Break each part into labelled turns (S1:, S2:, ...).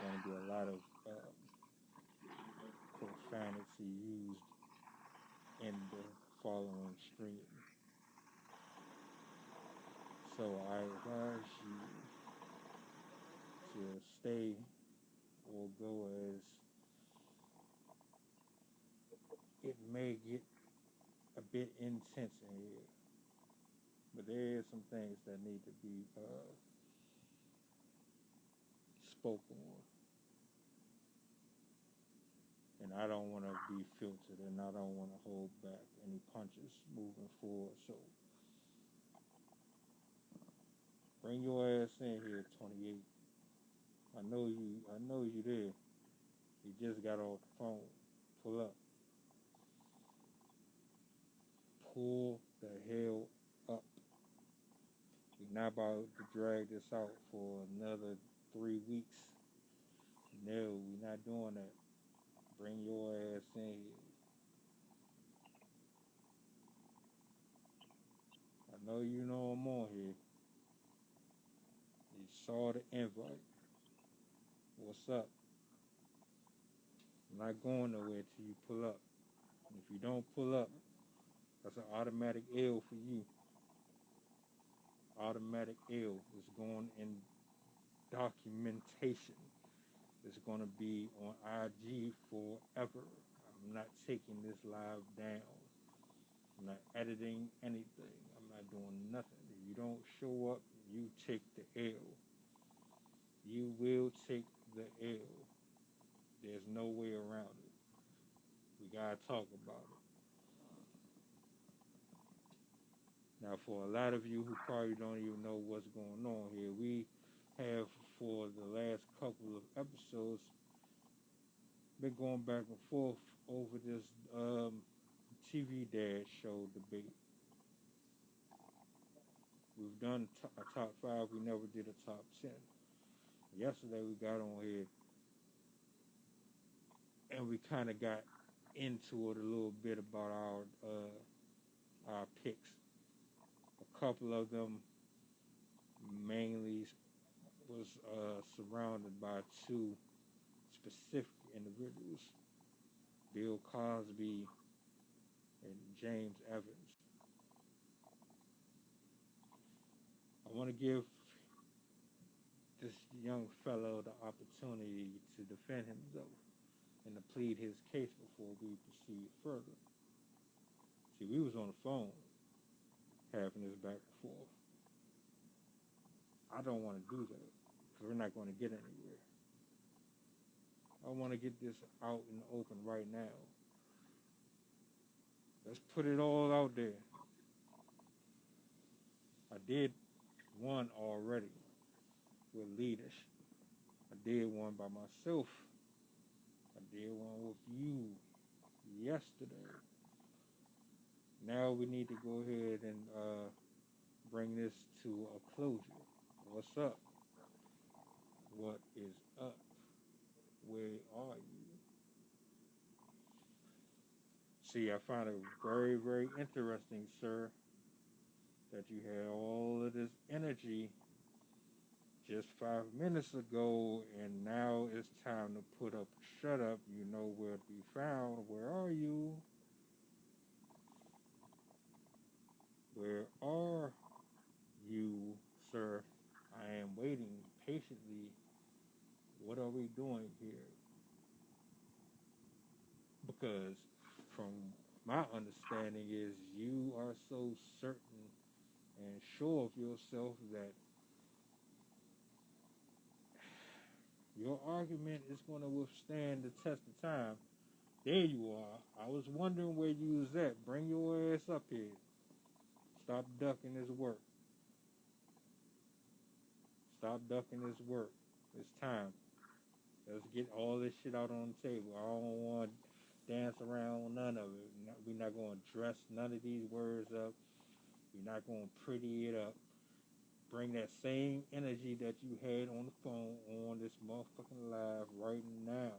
S1: going to be a lot of profanity used in the following stream. So I advise you to stay or go, as it may get a bit intense in here. But there are some things that need to be spoken on. And I don't want to be filtered, and I don't want to hold back any punches moving forward. So bring your ass in here, 28. I know you there. You just got off the phone. Pull up. Pull the hell up. We're not about to drag this out for another 3 weeks. No, we're not doing that. Bring your ass in here. I know you know I'm on here. You saw the invite. What's up? I'm not going nowhere till you pull up. And if you don't pull up, that's an automatic L for you. Automatic L is going in documentation. It's going to be on IG forever. I'm not taking this live down. I'm not editing anything. I'm not doing nothing. If you don't show up, you take the L. You will take the L. There's no way around it. We gotta talk about it. Now, for a lot of you who probably don't even know what's going on here, we have, for the last couple of episodes, been going back and forth over this TV Dad show debate. We've done a top 5. We never did a top 10. Yesterday we got on here and we kind of got into it a little bit about our picks. A couple of them mainly was surrounded by 2 specific individuals, Bill Cosby and James Evans. I want to give this young fellow the opportunity to defend himself and to plead his case before we proceed further. See, we was on the phone having this back and forth. I don't want to do that because we're not going to get anywhere. I want to get this out in the open right now. Let's put it all out there. I did one already with leaders. I did one by myself. I did one with you yesterday. Now we need to go ahead and bring this to a closure. What's up? What is up? Where are you? See, I find it very, very interesting, sir, that you had all of this energy just 5 minutes ago, and now it's time to put up a shut up. You know where to be found. Where are you? Where are you, sir? I am waiting patiently. What are we doing here? Because from my understanding is you are so certain and sure of yourself that your argument is going to withstand the test of time. There you are. I was wondering where you was at. Bring your ass up here. Stop ducking this work. Stop ducking this work. It's time. Let's get all this shit out on the table. I don't want to dance around none of it. We're not going to dress none of these words up. We're not going to pretty it up. Bring that same energy that you had on the phone on this motherfucking live right now.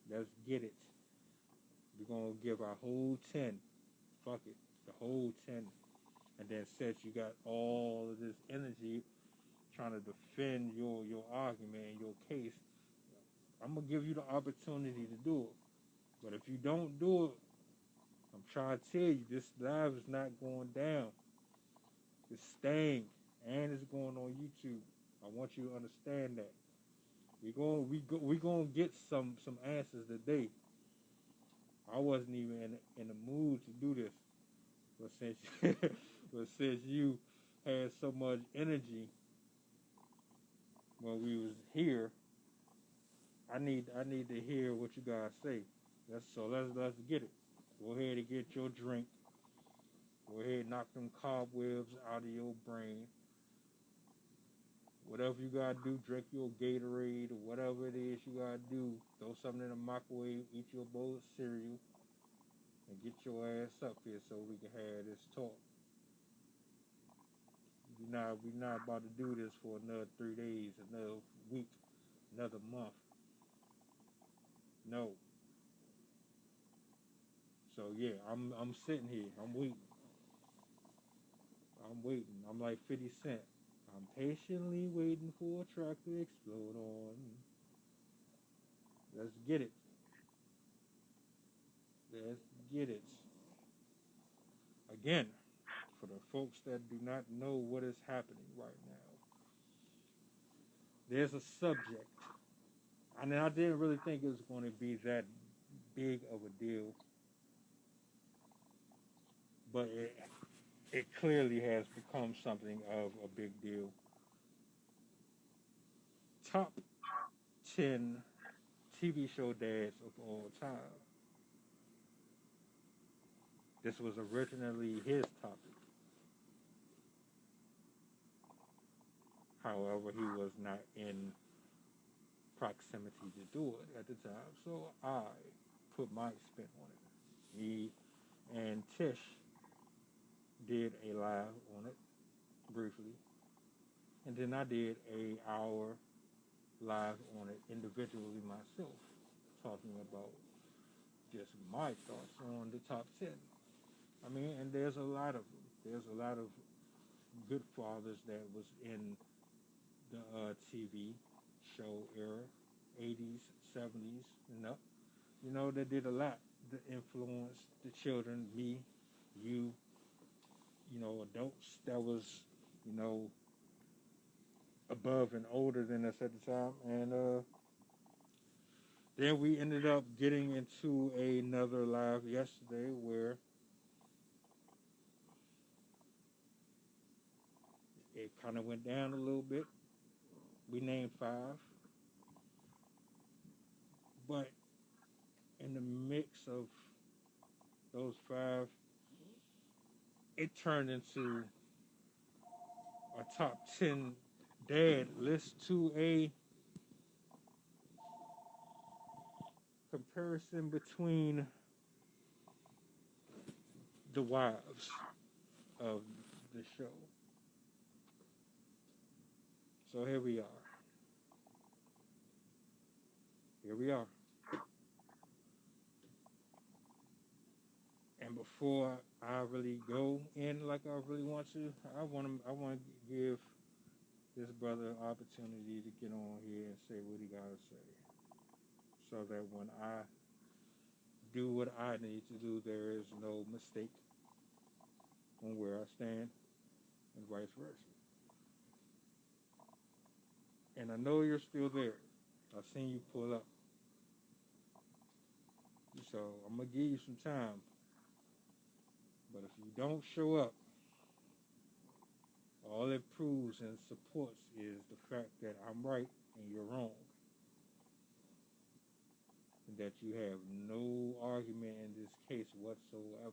S1: Let's get it. We're going to give our whole 10. Fuck it. The whole 10. And then since you got all of this energy trying to defend your argument and your case, I'm gonna give you the opportunity to do it. But if you don't do it, I'm trying to tell you, this live is not going down. It's staying, and it's going on YouTube. I want you to understand that. We gonna get some answers today. I wasn't even in the mood to do this, but since you had so much energy when we was here, I need to hear what you guys say. Let's get it. Go ahead and get your drink. Go ahead and knock them cobwebs out of your brain. Whatever you gotta do, drink your Gatorade or whatever it is you gotta do. Throw something in the microwave, eat your bowl of cereal, and get your ass up here so we can have this talk. We not about to do this for another 3 days, another week, another month. No. So yeah, I'm sitting here. I'm waiting. I'm like 50 Cent. I'm patiently waiting for a track to explode on. Let's get it. Let's get it. Again, for the folks that do not know what is happening right now, there's a subject. And I didn't really think it was going to be that big of a deal, but it clearly has become something of a big deal. Top 10 TV show dads of all time. This was originally his topic. However, he was not in proximity to do it at the time, so I put my spin on it. Me and Tish did a live on it briefly, and then I did a hour live on it individually myself, talking about just my thoughts on the top 10. I mean, and there's a lot of them. There's a lot of good fathers that was in the TV show era, 80s, 70s, that did a lot to influence the children, me, you, adults that was, you know, above and older than us at the time. And then we ended up getting into another live yesterday where it kind of went down a little bit. We named 5. But in the mix of those 5, it turned into a top 10 dad list to a comparison between the wives of the show. So here we are. Here we are. And before I really go in like I really want to, I want to give this brother an opportunity to get on here and say what he gotta say, so that when I do what I need to do, there is no mistake on where I stand, and vice versa. And I know you're still there. I've seen you pull up. So I'm going to give you some time. But if you don't show up, all it proves and supports is the fact that I'm right and you're wrong. And that you have no argument in this case whatsoever.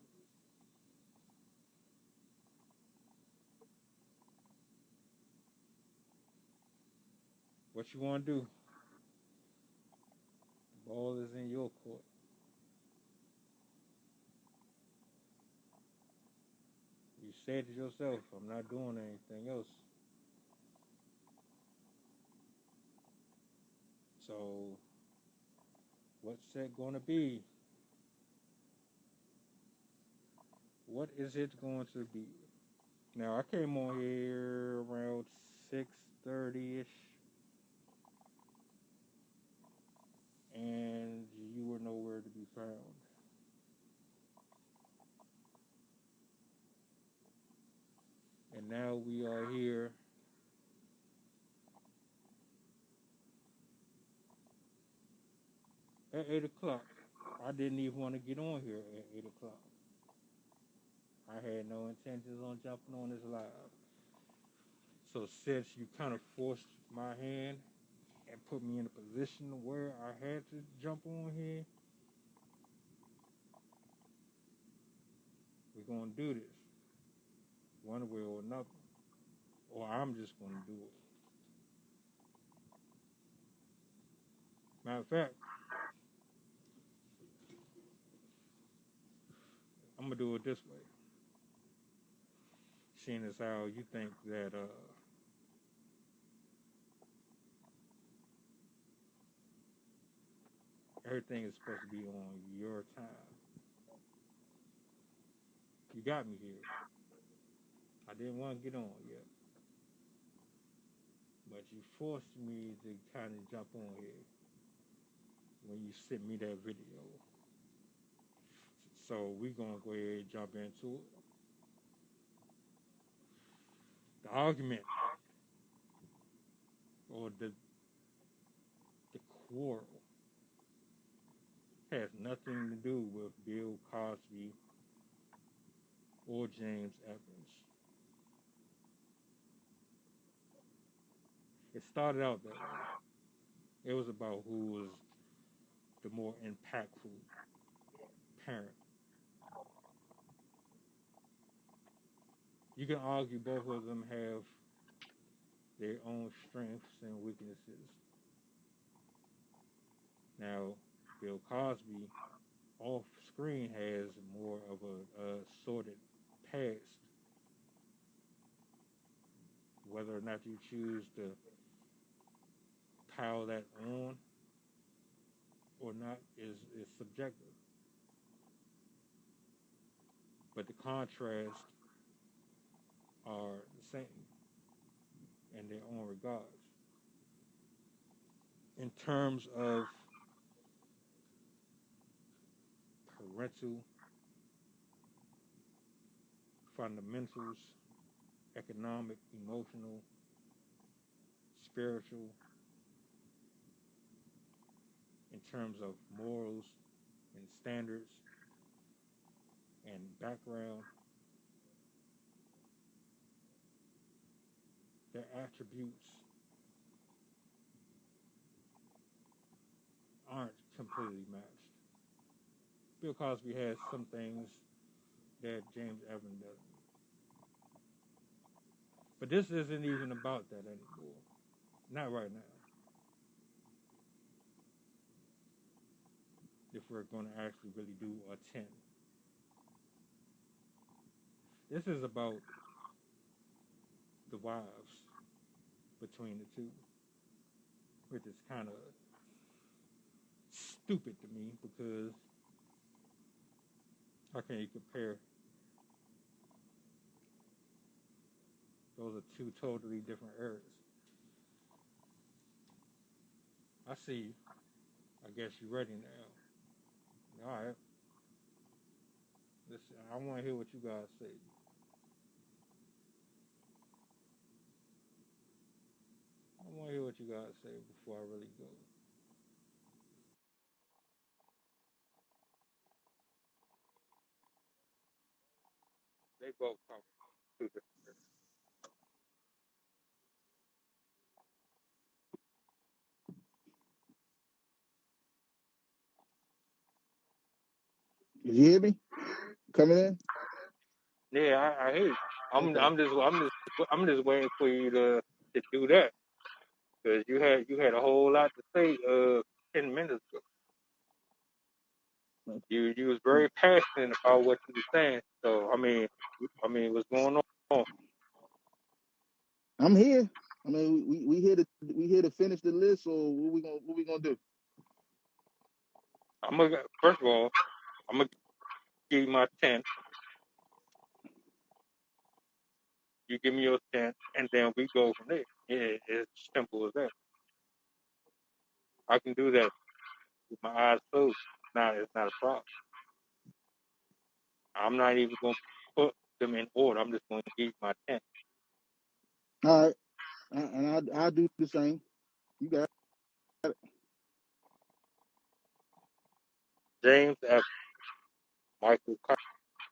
S1: What you want to do? The ball is in your court. You said it yourself, I'm not doing anything else. So, what's that going to be? What is it going to be? Now, I came on here around 6:30-ish. and you were nowhere to be found. And now we are here at 8 o'clock. I didn't even want to get on here at 8 o'clock. I had no intentions on jumping on this live. So since you kind of forced my hand and put me in a position where I had to jump on here, we're going to do this one way or another. Or I'm just going to do it. Matter of fact, I'm going to do it this way. Seeing as how you think that everything is supposed to be on your time. You got me here. I didn't want to get on yet. But you forced me to kind of jump on here when you sent me that video. So we're going to go ahead and jump into it. The argument or the quarrel has nothing to do with Bill Cosby or James Evans. It started out that way. It was about who was the more impactful parent. You can argue both of them have their own strengths and weaknesses. Now, Bill Cosby off screen has more of a sordid past. Whether or not you choose to pile that on or not is subjective. But the contrasts are the same in their own regards. In terms of parental fundamentals, economic, emotional, spiritual, in terms of morals and standards and background, their attributes aren't completely matched. Bill Cosby has some things that James Evans doesn't. But this isn't even about that anymore. Not right now. If we're going to actually really do a 10. This is about the wives between the two, which is kind of stupid to me because how can you compare? Those are two totally different eras. I see. I guess you're ready now. All right. Listen, I want to hear what you guys say. I want to hear what you guys say before I really go. They both come from two different eras.
S2: Did you hear me coming in?
S1: Yeah, I hear you.
S2: Okay.
S1: I'm just waiting for you to do that because you had a whole lot to say 10 minutes ago. You was very passionate about what you were saying. So what's going on?
S2: I'm here. I mean, we here to finish the list, or what we gonna do?
S1: First of all, I'm gonna give you my 10. You give me your 10, and then we go from there. Yeah, it's simple as that. I can do that. with my eyes closed. It's not a problem. I'm not even going to put them in order. I'm just going to give you my 10.
S2: All right, and I do the same. You got it.
S1: James F. Michael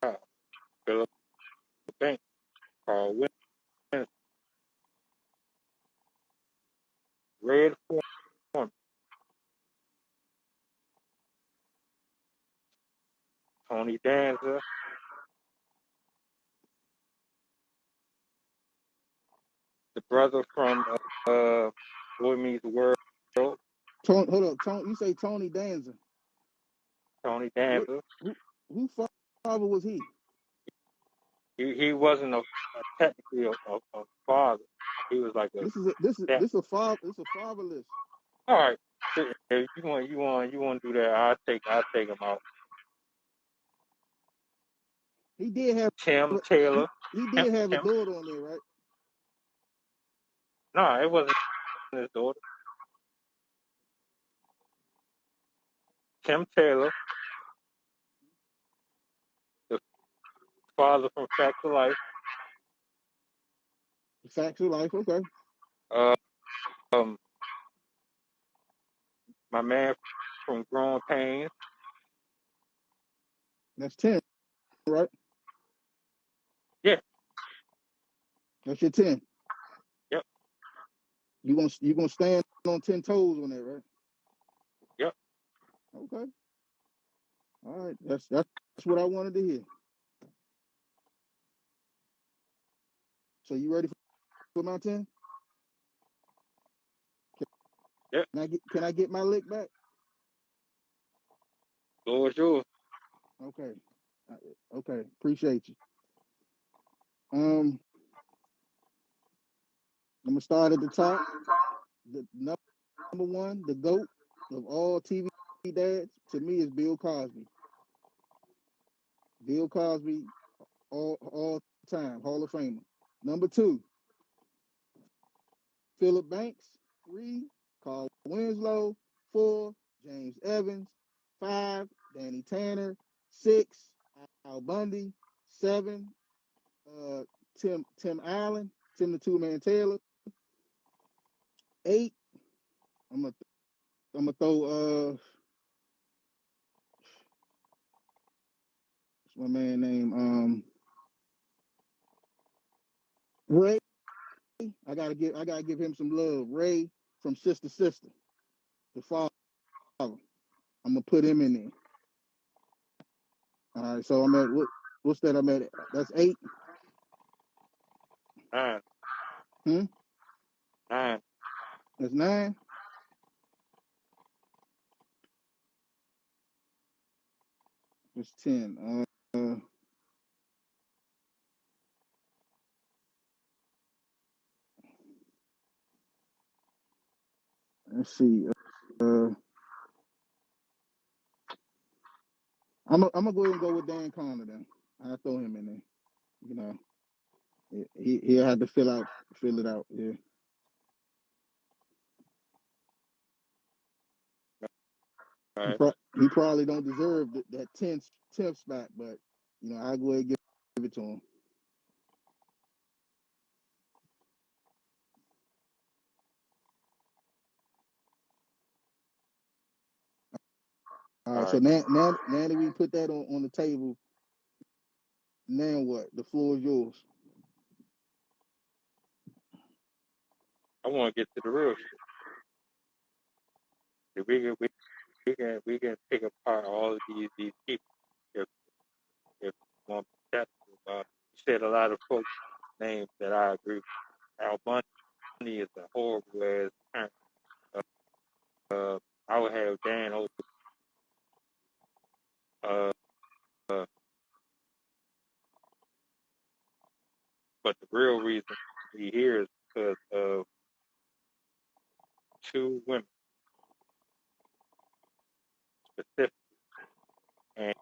S1: Kyle, Philip Banks, Carl Winston, Red Foreman, Tony Danza, the brother from Boy Meets World,
S2: Tony, hold up, Tony. You say Tony Danza?
S1: Tony
S2: What?
S1: Danza.
S2: Who father was he?
S1: He wasn't technically a father. He was like a step.
S2: This a father. It's a fatherless.
S1: All right, if you want to do that, I'll take him out.
S2: He did have
S1: Tim
S2: he,
S1: Taylor.
S2: he
S1: Tim,
S2: did have a
S1: Tim.
S2: daughter on there, right?
S1: No, it wasn't his daughter. Tim Taylor, the father from Facts of Life.
S2: Facts of life. Okay,
S1: Uh, um, my man from Growing Pains.
S2: that's 10, right?
S1: Yeah,
S2: That's your 10.
S1: yep,
S2: You gonna stand on 10 toes on that, right?
S1: yep.
S2: Okay. All right. That's what I wanted to hear. So you ready for my 10?
S1: Yep.
S2: Can I get my lick back?
S1: Floor is yours.
S2: Okay. Okay. Appreciate you. I'm gonna start at the top. The number one, the GOAT of all TV dads, to me is Bill Cosby. Bill Cosby, all time, Hall of Famer. Number two, Philip Banks. Three, Carl Winslow. Four, James Evans. Five, Danny Tanner. Six, Al Bundy. Seven, Tim Allen, Tim the Two Man Taylor. Eight, I'm gonna throw what's my man name? Ray. I gotta give him some love. Ray from Sister Sister, the father. I'm gonna put him in there. All right, so I'm at what's that? I'm at that's 8.
S1: 9,
S2: Hmm?
S1: 9.
S2: That's 9. That's 10. Let's see. I'm gonna go ahead and go with Dan Connor then. I'll throw him in there. You know, he'll have to fill it out. Yeah.
S1: All right.
S2: He probably don't deserve that 10th spot, but I'll go ahead and give it to him. All
S1: All
S2: right, so
S1: right.
S2: now that we put that on the table, now what? The floor is yours.
S1: I want to get to the real shit. We can pick apart all of these people if we want to be technical about it. You said a lot of folks' names that I agree with. Al Bundy is a horrible ass parent. I would have Dan over. Uh, uh, but the real reason we here is because of two women specifically, and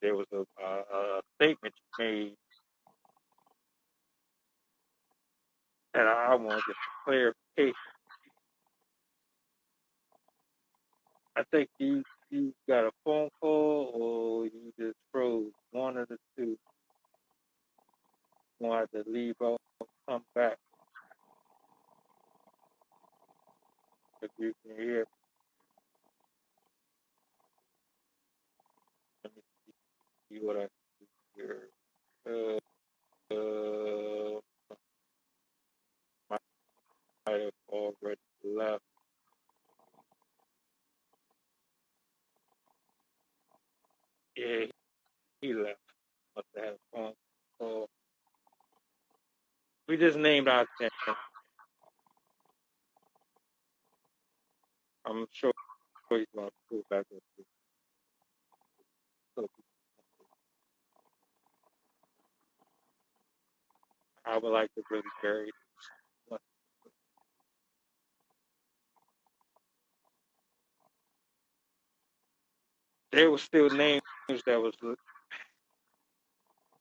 S1: there was a statement you made that I want to get some clarification. I think you got a phone call or you just froze. One of the two. You want to leave out, come back if you can hear. Let me see what I hear. Uh, might have already left. Yeah, he left. Must have had a phone call. We just named our 10. I'm sure he's going to pull back up. So I would like to really bury this. There were still names that was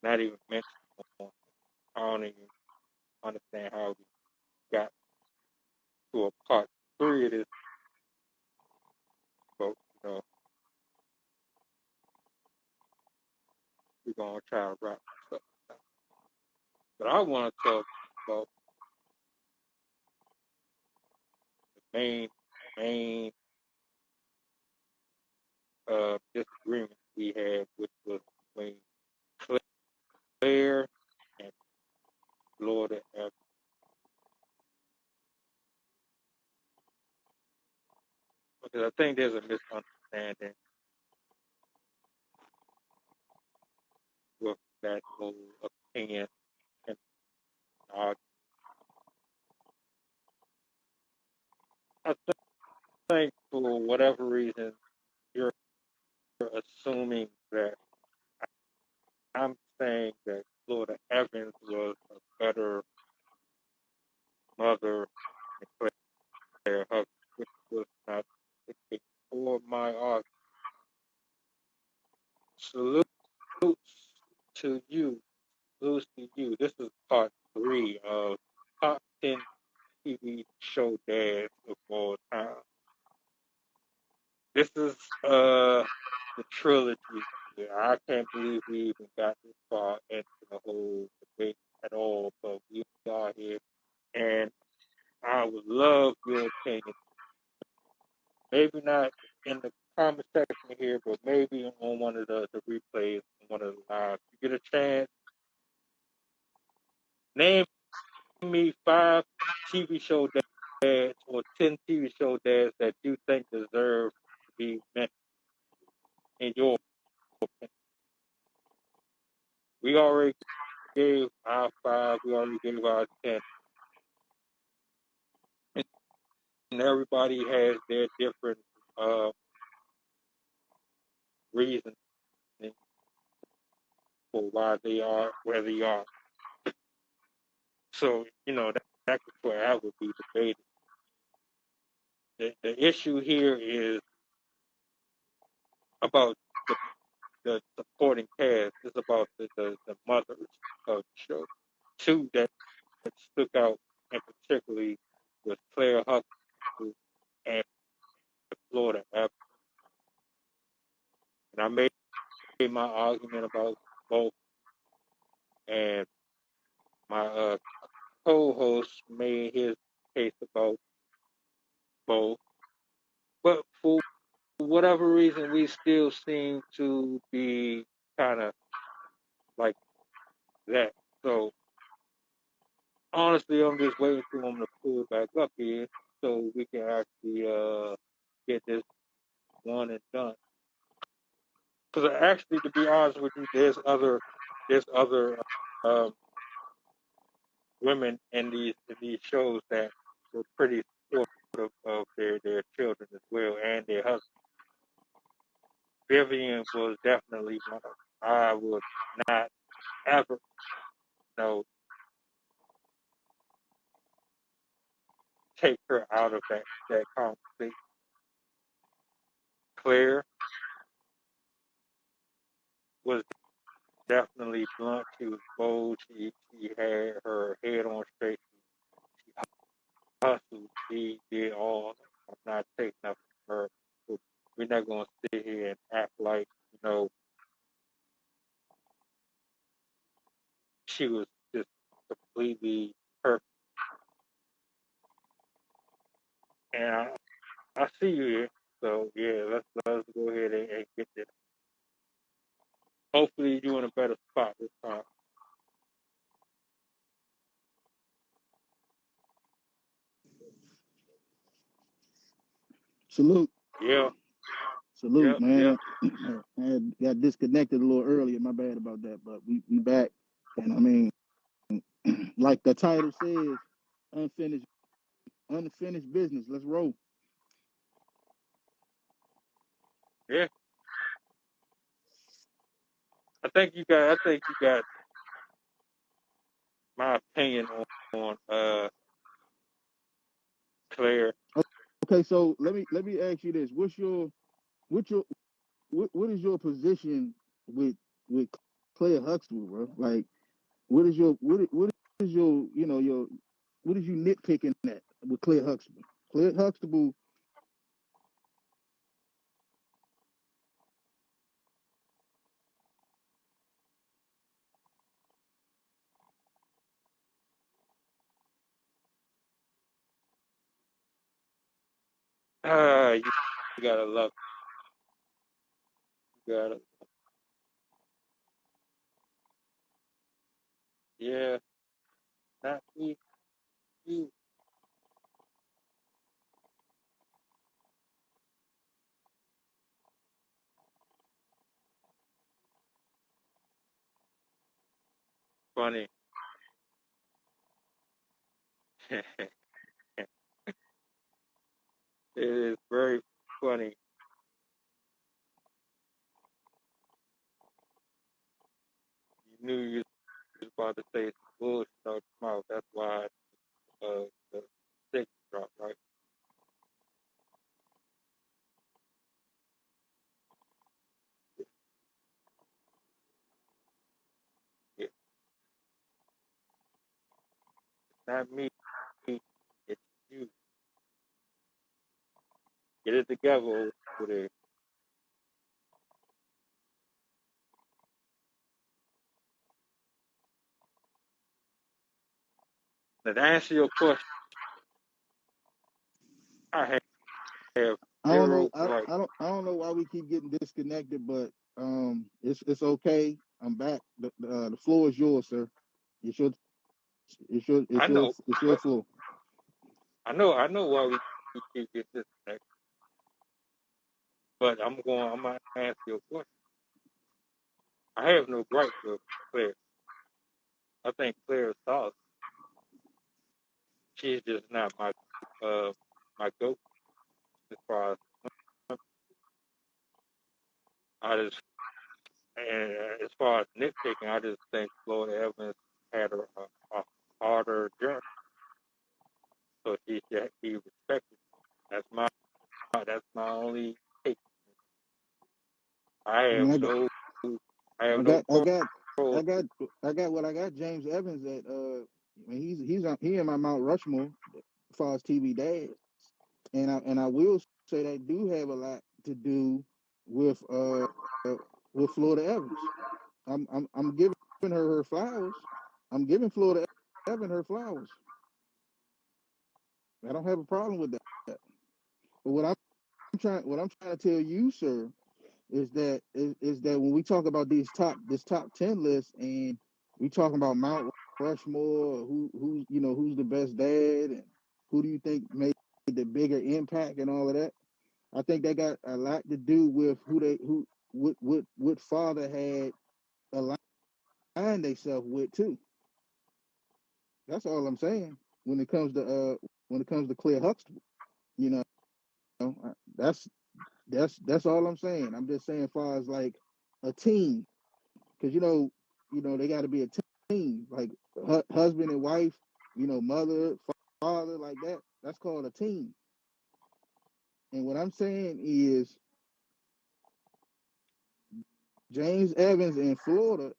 S1: not even mentioned. I don't even understand how we got to a part three of this boat. You know, we're gonna try to wrap this up. But I want to talk about the main disagreement we had, which was between Claire and Florida. Because I think there's a misunderstanding with that whole opinion and argument. I think for whatever reason you're assuming that I'm saying that Florida Evans was a better mother than Claire Hubbard, which was not the case. For my argument, salutes to you, salutes to you. This is part three of top 10 TV show dads of all time. This is the trilogy. Yeah, I can't believe we even got this far into the whole debate at all, but we are here, and I would love your opinion. Maybe not in the comment section here, but maybe on one of the replays, on one of the lives. You get a chance, name me 5 TV show dads or 10 TV show dads that you think deserve to be mentioned in your opinion. We already gave our 5, we already gave our 10. And everybody has their different reasons for why they are where they are. So, that could forever be debated. The issue here is about the supporting cast. It's about the mothers of the show. Two that stuck out, and particularly was Claire Huxtable and Florida Evans. And I made my argument about both, and my co-host made his case about both. But for whatever reason, we still seem to be kind of like that. So honestly, I'm just waiting for him to pull it back up here so we can actually get this one and done. Because actually, to be honest with you, there's other um, women in these shows that were pretty supportive of their children as well and their husbands. Vivian was definitely one of them. I would not ever take her out of that conversation. Claire was definitely blunt. She was bold. She had her head on straight. She hustled. She did all. I'm not taking up her. not gonna sit here and act like she was just completely perfect. And I see you here. So yeah, let's go ahead and get this. Hopefully you're in a better spot this time.
S2: Salute,
S1: Yeah,
S2: salute,
S1: yep, yep.
S2: man. I got disconnected a little earlier. My bad about that, but we back, and I mean, like the title says, unfinished unfinished business. Let's roll.
S1: Yeah. I think you got my opinion on Claire.
S2: Okay, so let me ask you this: what's your what is your position with with Claire Huxtable, bro? Like, what is your your what is you nitpicking at with Claire Huxtable? Claire Huxtable,
S1: You gotta love it. You gotta yeah, not me, you funny. It is very funny. You knew you was about to say some bullshit out your mouth. That's why the stick dropped, right? It's not me, it's you. Get it together over there. Now to answer your question, I have
S2: I don't know.
S1: zero gripe.
S2: I don't know why we keep getting disconnected, but it's okay. I'm back. The floor is yours, sir. It's your
S1: I know,
S2: it's your
S1: but
S2: floor.
S1: I know why we keep getting disconnected. But I'm gonna answer your question. I have no gripe with Claire. I think Claire is solid. She's just not uh my goat as far as I just and as far as nitpicking, I just think Florida Evans had a harder journey, so she should be respected. That's my only take. I
S2: I
S1: have
S2: mean,
S1: no I have
S2: I
S1: no
S2: got I got
S1: quarrel.
S2: I got I got what I got. James Evans at I mean, he in my Mount Rushmore as far as TV dads, and I will say that do have a lot to do with Florida Evans. I'm giving her flowers. I'm giving Florida Evans her flowers. I don't have a problem with that. But what I'm trying to tell you, sir, is that when we talk about this top 10 list, and we talking about Mount Rushmore, who's who's the best dad, and who do you think made the bigger impact and all of that, I think that got a lot to do with who what father had aligned themselves with too. That's all I'm saying when it comes to Claire Huxtable. You know, that's that's all I'm saying. I'm just saying, as far as like a team, because they got to be a team, like husband and wife, mother, father, like that. That's called a team. And what I'm saying is James Evans in Florida,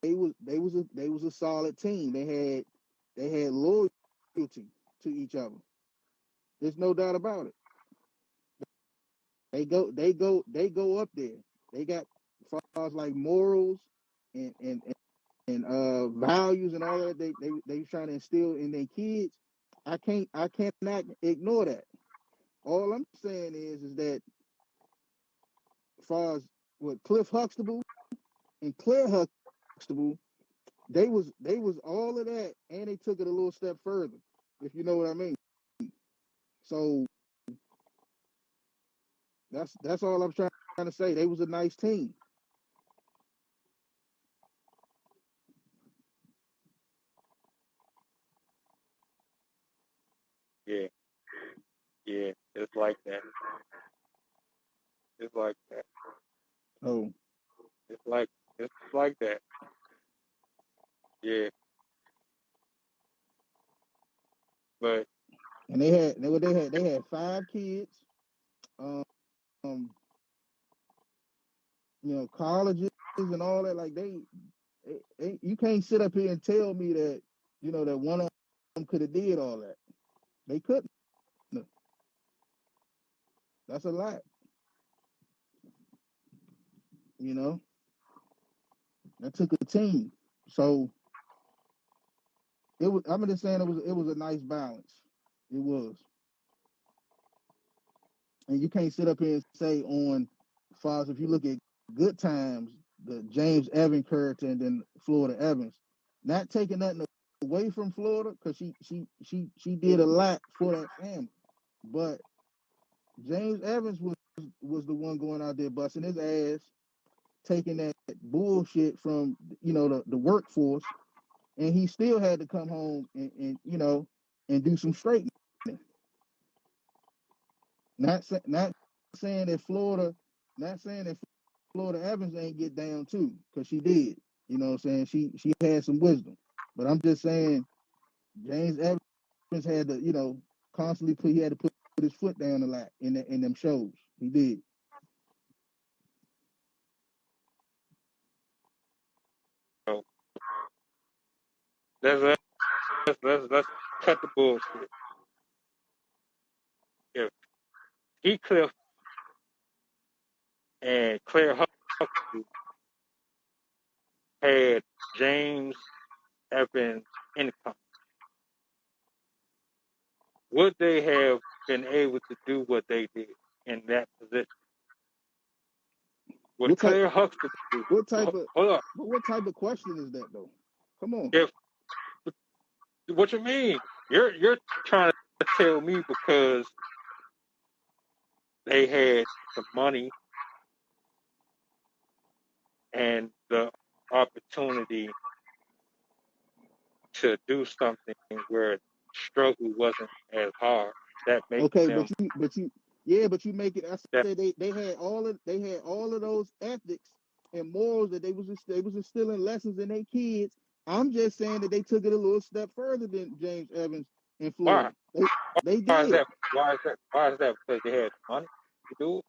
S2: they, they was a solid team. They had loyalty to each other. There's no doubt about it. They go up there. They got as far as like morals and values and all that they trying to instill in their kids. I cannot ignore that. All I'm saying is that as far as with Cliff Huxtable and Claire Huxtable, they was all of that, and they took it a little step further, if you know what I mean. So that's all I'm trying to say. They was a nice team.
S1: Yeah, yeah. It's like that. It's like that.
S2: Oh,
S1: It's like it's like that. Yeah, but
S2: and they had 5 kids. Um, colleges and all that. Like you can't sit up here and tell me that that one of them could have did all that. They couldn't. That's a lot. You know, that took a team. So it was. I'm just saying it was a nice balance. It was, and you can't sit up here and say on Fox if you look at Good Times, the James Evans character, and then Florida Evans, not taking nothing away from Florida because she did a lot for that family, but James Evans was the one going out there busting his ass, taking that bullshit from the workforce, and he still had to come home and do some straightening. Not saying that not saying that Florida Evans ain't get down too, because she did. You know what I'm saying? She had some wisdom, but I'm just saying James Evans had to constantly he had to put his foot down a lot in them shows. He did.
S1: you know, let's cut the bullshit. If Heathcliff and Claire Huxtable had James Evans' income, would they have been able to do what they did in that position? With
S2: What type?
S1: Claire Huxtable,
S2: What type of?
S1: hold up.
S2: But what type of question is that though? Come on.
S1: If what you mean, you're trying to tell me because they had the money and the opportunity to do something where struggle wasn't as hard. That makes
S2: Okay,
S1: them
S2: but you make it. I
S1: that
S2: said they had all of those ethics and morals that they was instilling lessons in their kids. I'm just saying that they took it a little step further than James Evans in
S1: why?
S2: Florida. They
S1: Why is
S2: did.
S1: that? Why is that? Why is that? Because they had money to do it.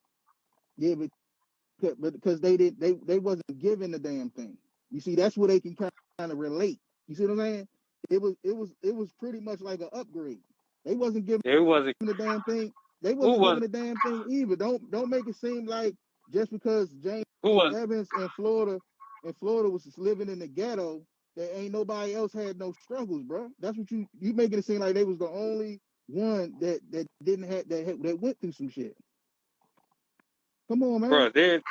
S2: Yeah, but because they wasn't given the damn thing. You see, that's where they can kind of relate. You see what I'm saying? It was pretty much like an upgrade. They wasn't given
S1: It wasn't.
S2: the damn thing. They
S1: Who
S2: wasn't
S1: was?
S2: given the damn thing either. Don't make it seem like just because James
S1: Who was?
S2: Evans in Florida was just living in the ghetto, that ain't nobody else had no struggles, bro. That's what you making it seem like they was the only one that didn't have that went through some shit. Come on, man.
S1: Bro, they're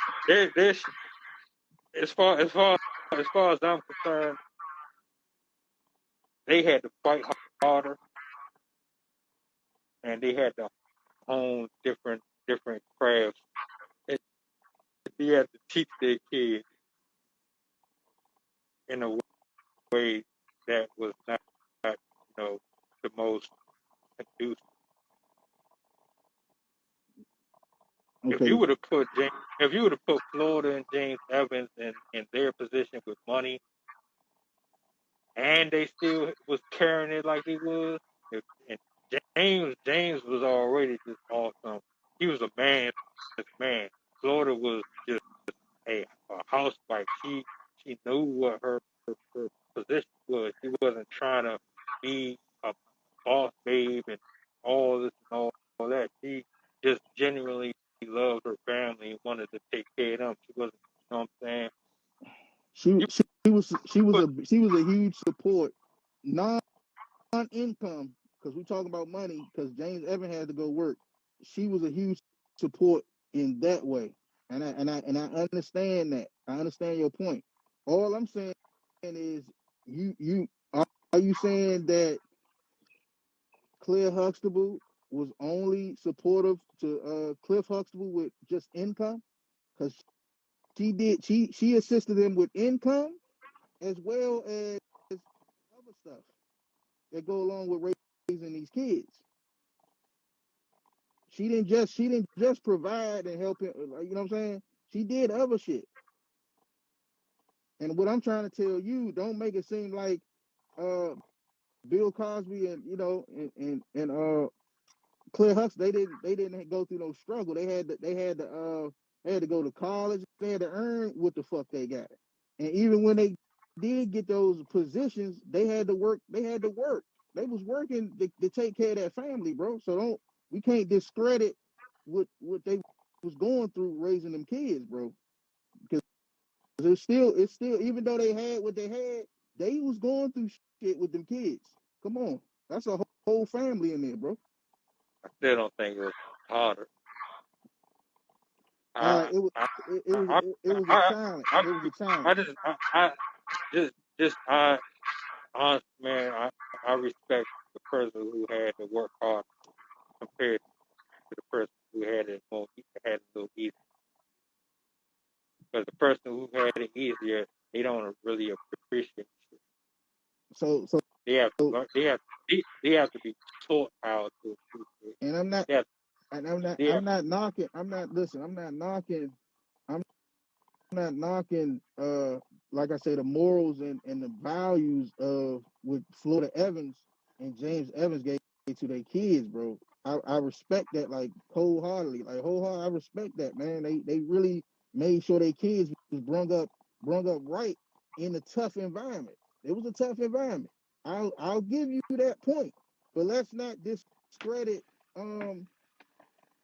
S1: as far as I'm concerned, they had to fight harder and they had to hone different crafts. And they had to teach their kids in a way that was not, the most conducive. If you
S2: Okay.
S1: would have put if you would have put Florida and James Evans in their position with money, and they still was carrying it like they was, and James was already just awesome. He was a man. Florida was just a housewife. She knew what her position was. She wasn't trying to be a boss babe and all this and all that. She just genuinely loved her
S2: She
S1: You
S2: she was a huge support, non-income, because we talking about money. Because James Evan had to go work. She was a huge support in that way, and I understand that. I understand your point. All I'm saying is, you are you saying that Claire Huxtable was only supportive to Cliff Huxtable with just income? Because she assisted him with income as well as other stuff that go along with raising these kids. She didn't just provide and help him. You know what I'm saying? She did other shit. And what I'm trying to tell you, don't make it seem like uh Bill Cosby and Claire Huxtable, they didn't go through no struggle. They had to go to college. They had to earn what the fuck they got. And even when they did get those positions, they had to work. They had to work. They was working to take care of that family, bro. So don't we can't discredit what they was going through raising them kids, bro. Because it's still even though they had what they had, they was going through shit with them kids. Come on, that's a whole family in there, bro.
S1: I still don't think it was harder.
S2: Uh,
S1: I
S2: it was
S1: I
S2: it was
S1: I
S2: it was a
S1: I
S2: challenge.
S1: I,
S2: It was a
S1: I
S2: challenge.
S1: just just honest man. I respect the person who had to work hard compared to the person who had it more had it a little easier. Because the person who had it easier, they don't really appreciate it.
S2: So
S1: They have to learn. They have to be taught how to appreciate.
S2: and I'm not
S1: They have,
S2: and I'm not
S1: they
S2: I'm
S1: have
S2: not knocking. I'm not listen. I'm not knocking like I say the morals and the values of what Florida Evans and James Evans gave to their kids, bro. I respect that like wholeheartedly, like wholeheartedly. I respect that, man. They really made sure their kids was brung up right in a tough environment. It was a tough environment. I'll give you that point, but let's not discredit um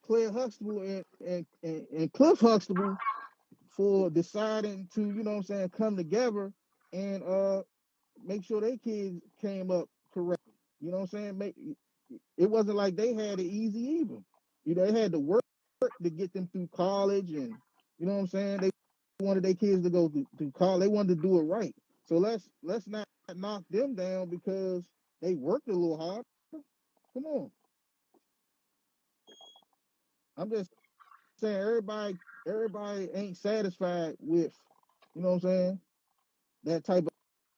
S2: Claire Huxtable and Cliff Huxtable for deciding to, you know what I'm saying, come together and make sure their kids came up correctly. You know what I'm saying? It wasn't like they had it easy either. They had to work to get them through college and you know what I'm saying? They wanted their kids to go through college. They wanted to do it right. So let's not knock them down because they worked a little hard. Come on. I'm just saying everybody ain't satisfied with, you know what I'm saying, that type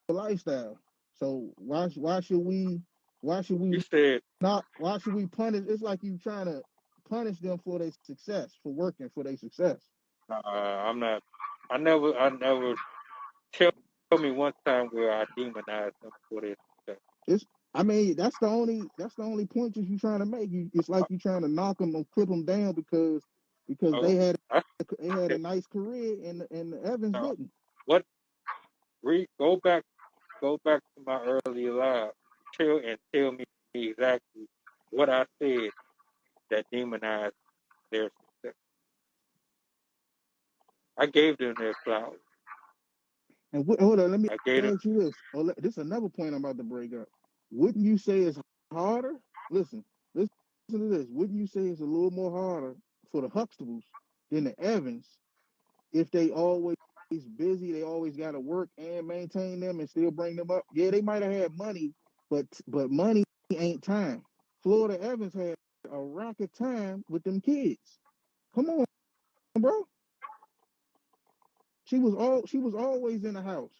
S2: of lifestyle. So why should we
S1: you said
S2: not why should we punish? It's like you trying to punish them for their success, for working for their success.
S1: I'm not. I never tell me one time where I demonized them for this.
S2: It's I mean that's the only point that you trying to make. It's like you trying to knock them or clip them down because
S1: Oh, I
S2: they had a
S1: said,
S2: nice career and the Evans
S1: uh,
S2: didn't.
S1: what? Go back to my earlier live. Tell me exactly what I said that demonized their success. I gave them their flowers.
S2: And hold on, let me
S1: I gave them.
S2: ask you this. This is another point I'm about to break up. Wouldn't you say it's harder? Listen, listen to this. Wouldn't you say it's a little more harder for the Huxtables than the Evans if they always busy, they always got to work and maintain them and still bring them up? Yeah, they might have had money, but money ain't time. Florida Evans had a rack of time with them kids. Come on, bro. She was always in the house.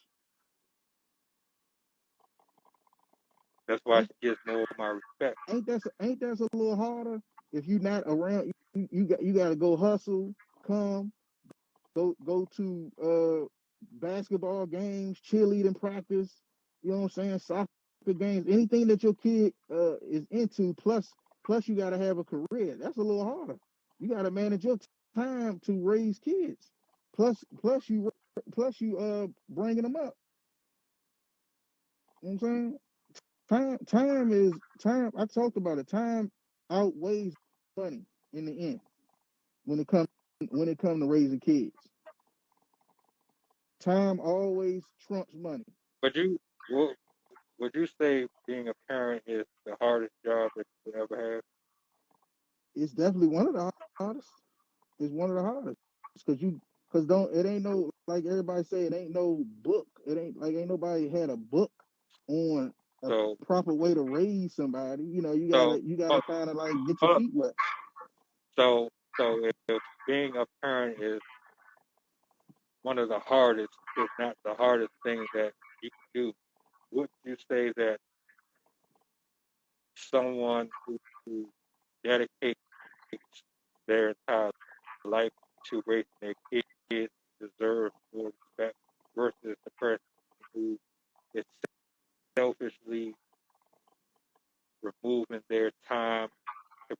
S1: That's why
S2: Ain't
S1: she gets more of my respect.
S2: ain't that a little harder if you not around? You got to go hustle, come go to basketball games, cheerleading practice. You know what I'm saying? Soccer games, anything that your kid is into. Plus you got to have a career. That's a little harder. You got to manage your time to raise kids. Plus you bringing them up. You know what I'm saying? Time. I talked about it. Time outweighs money in the end when it comes to raising kids. Time always trumps money.
S1: But would you say being a parent is the hardest job that you could ever have?
S2: It's definitely one of the hardest. It's one of the hardest because don't it ain't no like everybody say it ain't no book. It ain't nobody had a book on a
S1: So
S2: proper way to raise somebody. You know,
S1: so
S2: you gotta
S1: hold,
S2: kind of like get your
S1: hold up.
S2: feet wet.
S1: So if being a parent is one of the hardest, if not the hardest thing that you can do, would you say that someone who dedicates their entire life to raising their kids deserves more respect versus the person who is selfishly removing their time to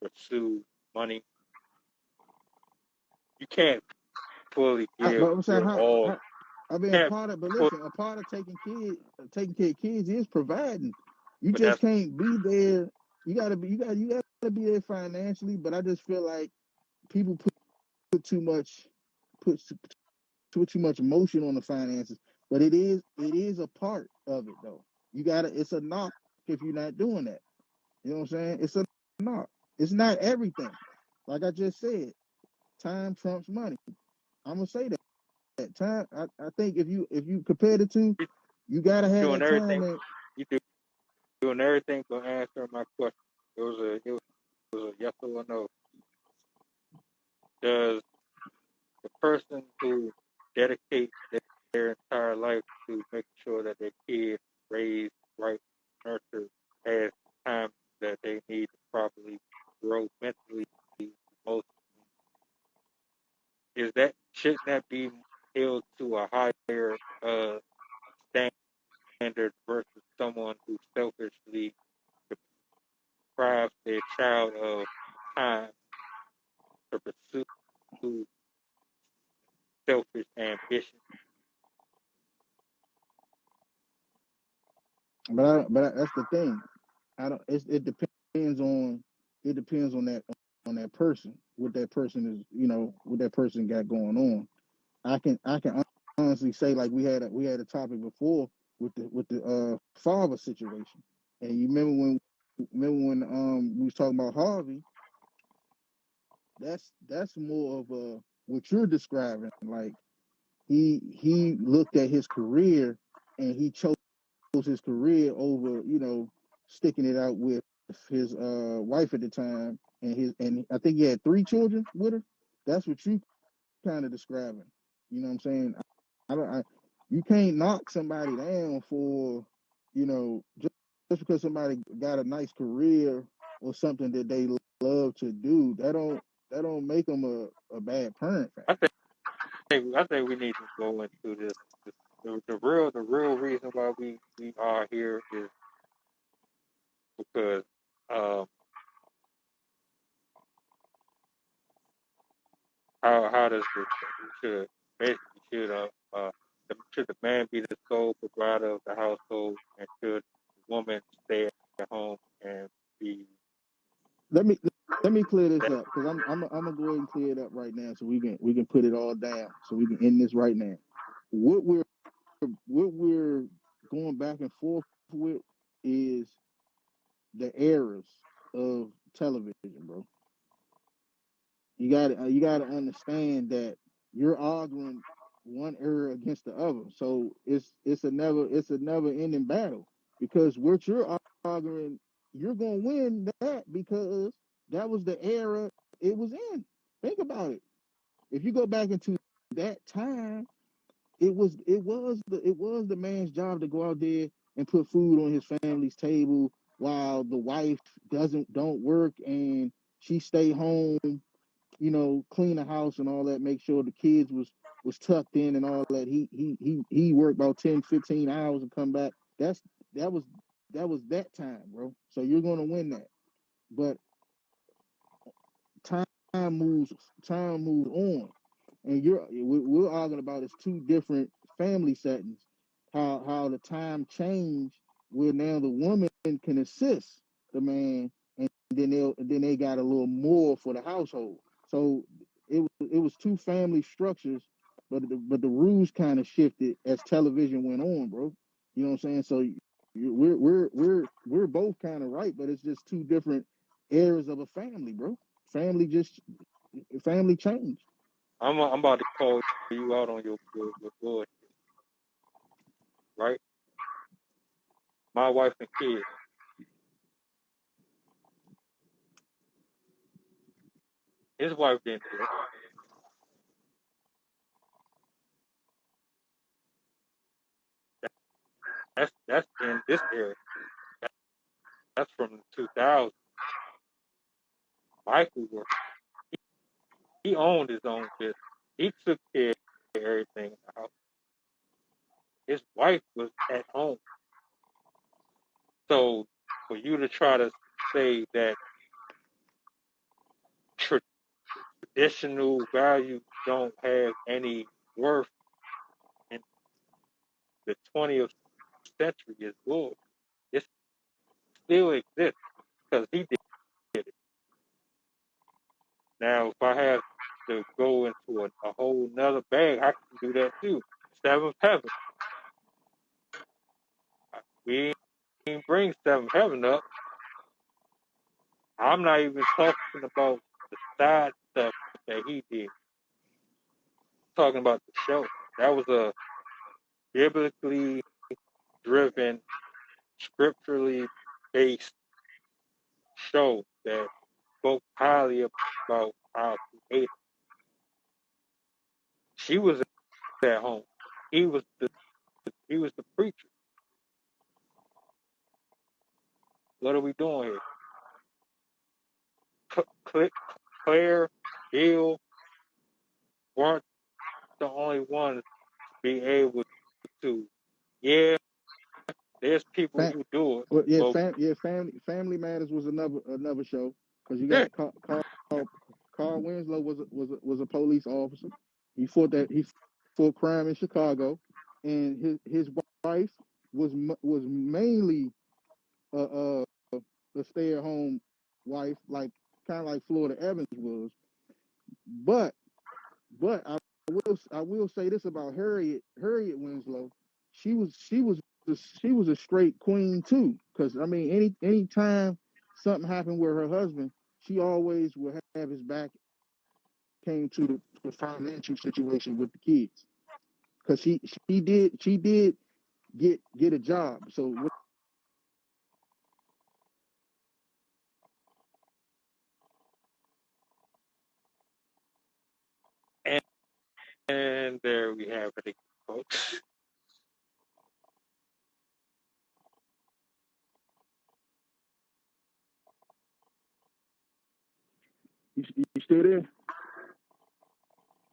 S1: pursue money? You can't fully give
S2: But I'm saying
S1: your all.
S2: I mean,
S1: You can't
S2: but
S1: fully,
S2: listen, a part of taking care of kids is providing. You
S1: but
S2: just
S1: that's
S2: can't be there. You gotta be there financially. But I just feel like people put too much, put too much emotion on the finances. But it is a part of it though. It's a knock if you're not doing that. You know what I'm saying? It's a knock. It's not everything. Like I just said, time trumps money. I'm gonna say that. Time, I think if you compare the two,
S1: you
S2: you gotta have
S1: doing
S2: that
S1: everything.
S2: time. And
S1: You doing everything but answering my question. It was a yes or a no. Does the person who dedicates their entire life to making sure that their kids raised right, nurtured, has time that they need to properly grow mentally, emotionally, is that shouldn't that be held to a higher standard versus someone who selfishly deprives their child of time to pursue selfish ambition?
S2: that's the thing. I don't. It depends on that person. What that person is. What that person got going on. I can honestly say like we had a topic before with the father situation. And you remember when we was talking about Harvey. That's more of a what you're describing. Like he looked at his career and he chose his career over, sticking it out with his wife at the time and I think he had 3 children with her. That's what you kind of describing. You know what I'm saying? I don't I You can't knock somebody down for, just because somebody got a nice career or something that they love to do. That don't make them a bad parent.
S1: I I think we need to go into this. The real reason why we are here is because um, how does the should basically should the man be the sole provider of the household and should the woman stay at home and be
S2: Let me let me clear this
S1: that?
S2: up because I'm gonna go ahead and clear it up right now so we can put it all down so we can end this right now. What we're going back and forth with is the eras of television, bro. You got to understand that you're arguing one era against the other. So it's a never ending battle because what you're arguing, you're gonna win that because that was the era it was in. Think about it. If you go back into that time, it was the man's job to go out there and put food on his family's table while the wife don't work and she stay home, clean the house and all that, make sure the kids was tucked in and all that. He worked about 10, 15 hours and come back. That was that time, bro. So you're gonna win that. But time moves time moves on. And we're arguing about is two different family settings. How the time changed where now the woman can assist the man and then they got a little more for the household. So it was two family structures but the rules kind of shifted as television went on, bro. You know what I'm saying? So we're both kind of right, but it's just two different eras of a family, bro. Family just family changed.
S1: I'm about to call you out on your bullshit, right? My wife and kids. His wife didn't do it. That's in this era. That's from the 2000s. Michael worked. He owned his own business. He took care of everything in the house. His wife was at home. So for you to try to say that traditional values don't have any worth in the 20th century is bull. It still exists because he did it. Now, if I have to go into a whole nother bag, I can do that too. Seventh heaven. We ain't bring seventh heaven up. I'm not even talking about the side stuff that he did. I'm talking about the show. That was a biblically driven, scripturally based show that spoke highly about our creator. She was at home. He was the preacher. What are we doing here? Claire, Bill weren't the only ones to be able to. Yeah, there's people
S2: Fam-
S1: who do it,
S2: well,
S1: but
S2: family matters was another show because you
S1: yeah,
S2: got Carl Winslow was a police officer. He fought crime in Chicago, and his wife was mainly a, a stay at home wife, like kind of like Florida Evans was. But I will say this about Harriet Winslow. She was a straight queen too. Because I mean, anytime something happened with her husband, she always would have his back. Came to the financial situation with the kids, because she did get a job. So
S1: and, and there we have it, folks.
S2: you still there?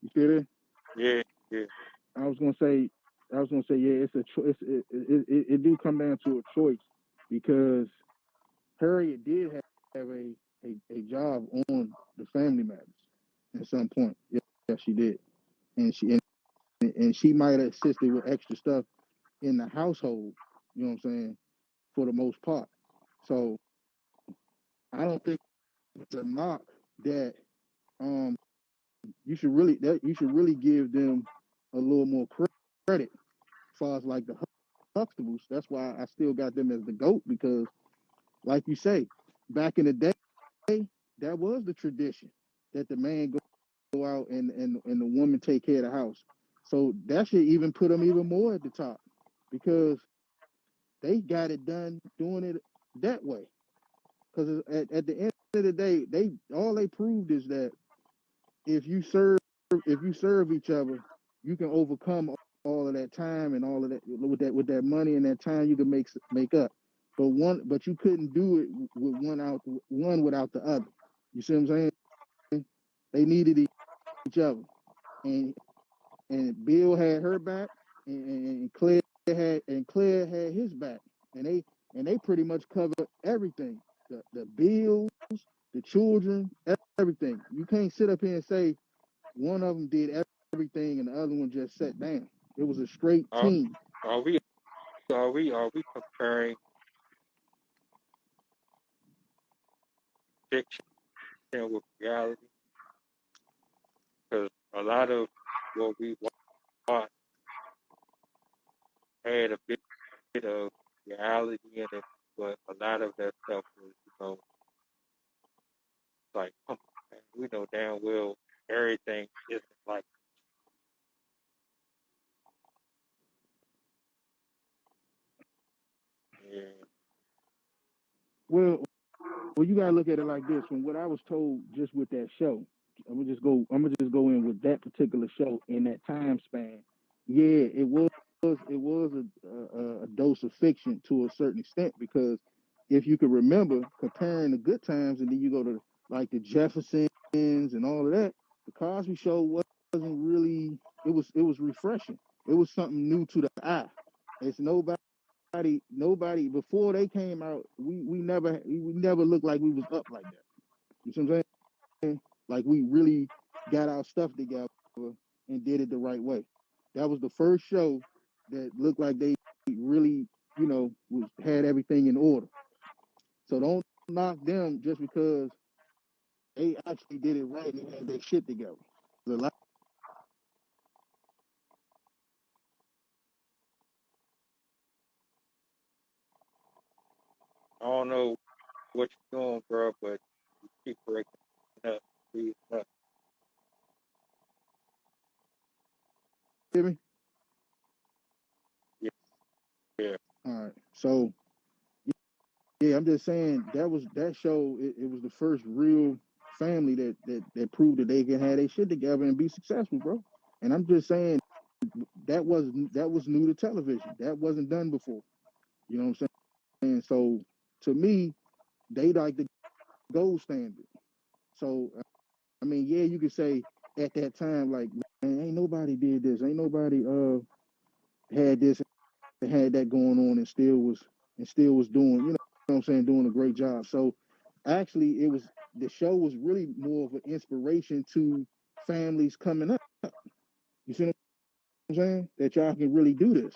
S2: You still there?
S1: Yeah, yeah.
S2: I was gonna say, yeah, it's a choice. It do come down to a choice, because Harriet did have a job on the Family Matters at some point. Yeah, she did, and she might have assisted with extra stuff in the household. You know what I'm saying? For the most part. So I don't think it's a knock that um you should really give them a little more credit as far as like the Huxtables. That's why I still got them as the GOAT, because like you say, back in the day, that was the tradition, that the man go out and the woman take care of the house. So that should even put them even more at the top, because they got it done doing it that way. Because at the end of the day, they proved is that if you serve if you serve each other, you can overcome all of that time and all of that with that money and that time you can make up. But you couldn't do it with one without the other. You see what I'm saying? They needed each other, and Bill had her back, and Claire had his back, and they pretty much covered everything, the bills, the children, everything. You can't sit up here and say one of them did everything and the other one just sat down. It was a straight
S1: Are,
S2: team.
S1: are we are we comparing fiction with reality? Because a lot of what we thought had a bit of reality in it, but a lot of that stuff was, like, come on, man, we know damn well everything isn't like, yeah,
S2: Well, well, you gotta look at it like this. From what I was told, just with that show, I'm gonna just go in with that particular show in that time span. Yeah, it was a dose of fiction to a certain extent because if you could remember comparing the good times and then you go to like the Jeffersons and all of that, the Cosby Show wasn't really. It was refreshing. It was something new to the eye. It's nobody before they came out, we never looked like we was up like that. You see what I'm saying? Like we really got our stuff together and did it the right way. That was the first show that looked like they really, was had everything in order. So don't knock them just because they actually did it right and had their shit together. A lot
S1: I don't know what you're doing, bro, but you keep breaking up. Please,
S2: hear me?
S1: yeah, yeah.
S2: All right. So yeah, I'm just saying that show. It was the first real family that proved that they can have their shit together and be successful, bro. And I'm just saying that was new to television. That wasn't done before. You know what I'm saying? So to me, they like the gold standard. So I mean, yeah, you could say at that time, like, man, ain't nobody did this, ain't nobody had this had that going on and still was doing, what I'm saying, doing a great job. So actually the show was really more of an inspiration to families coming up. You see what I'm saying? That y'all can really do this.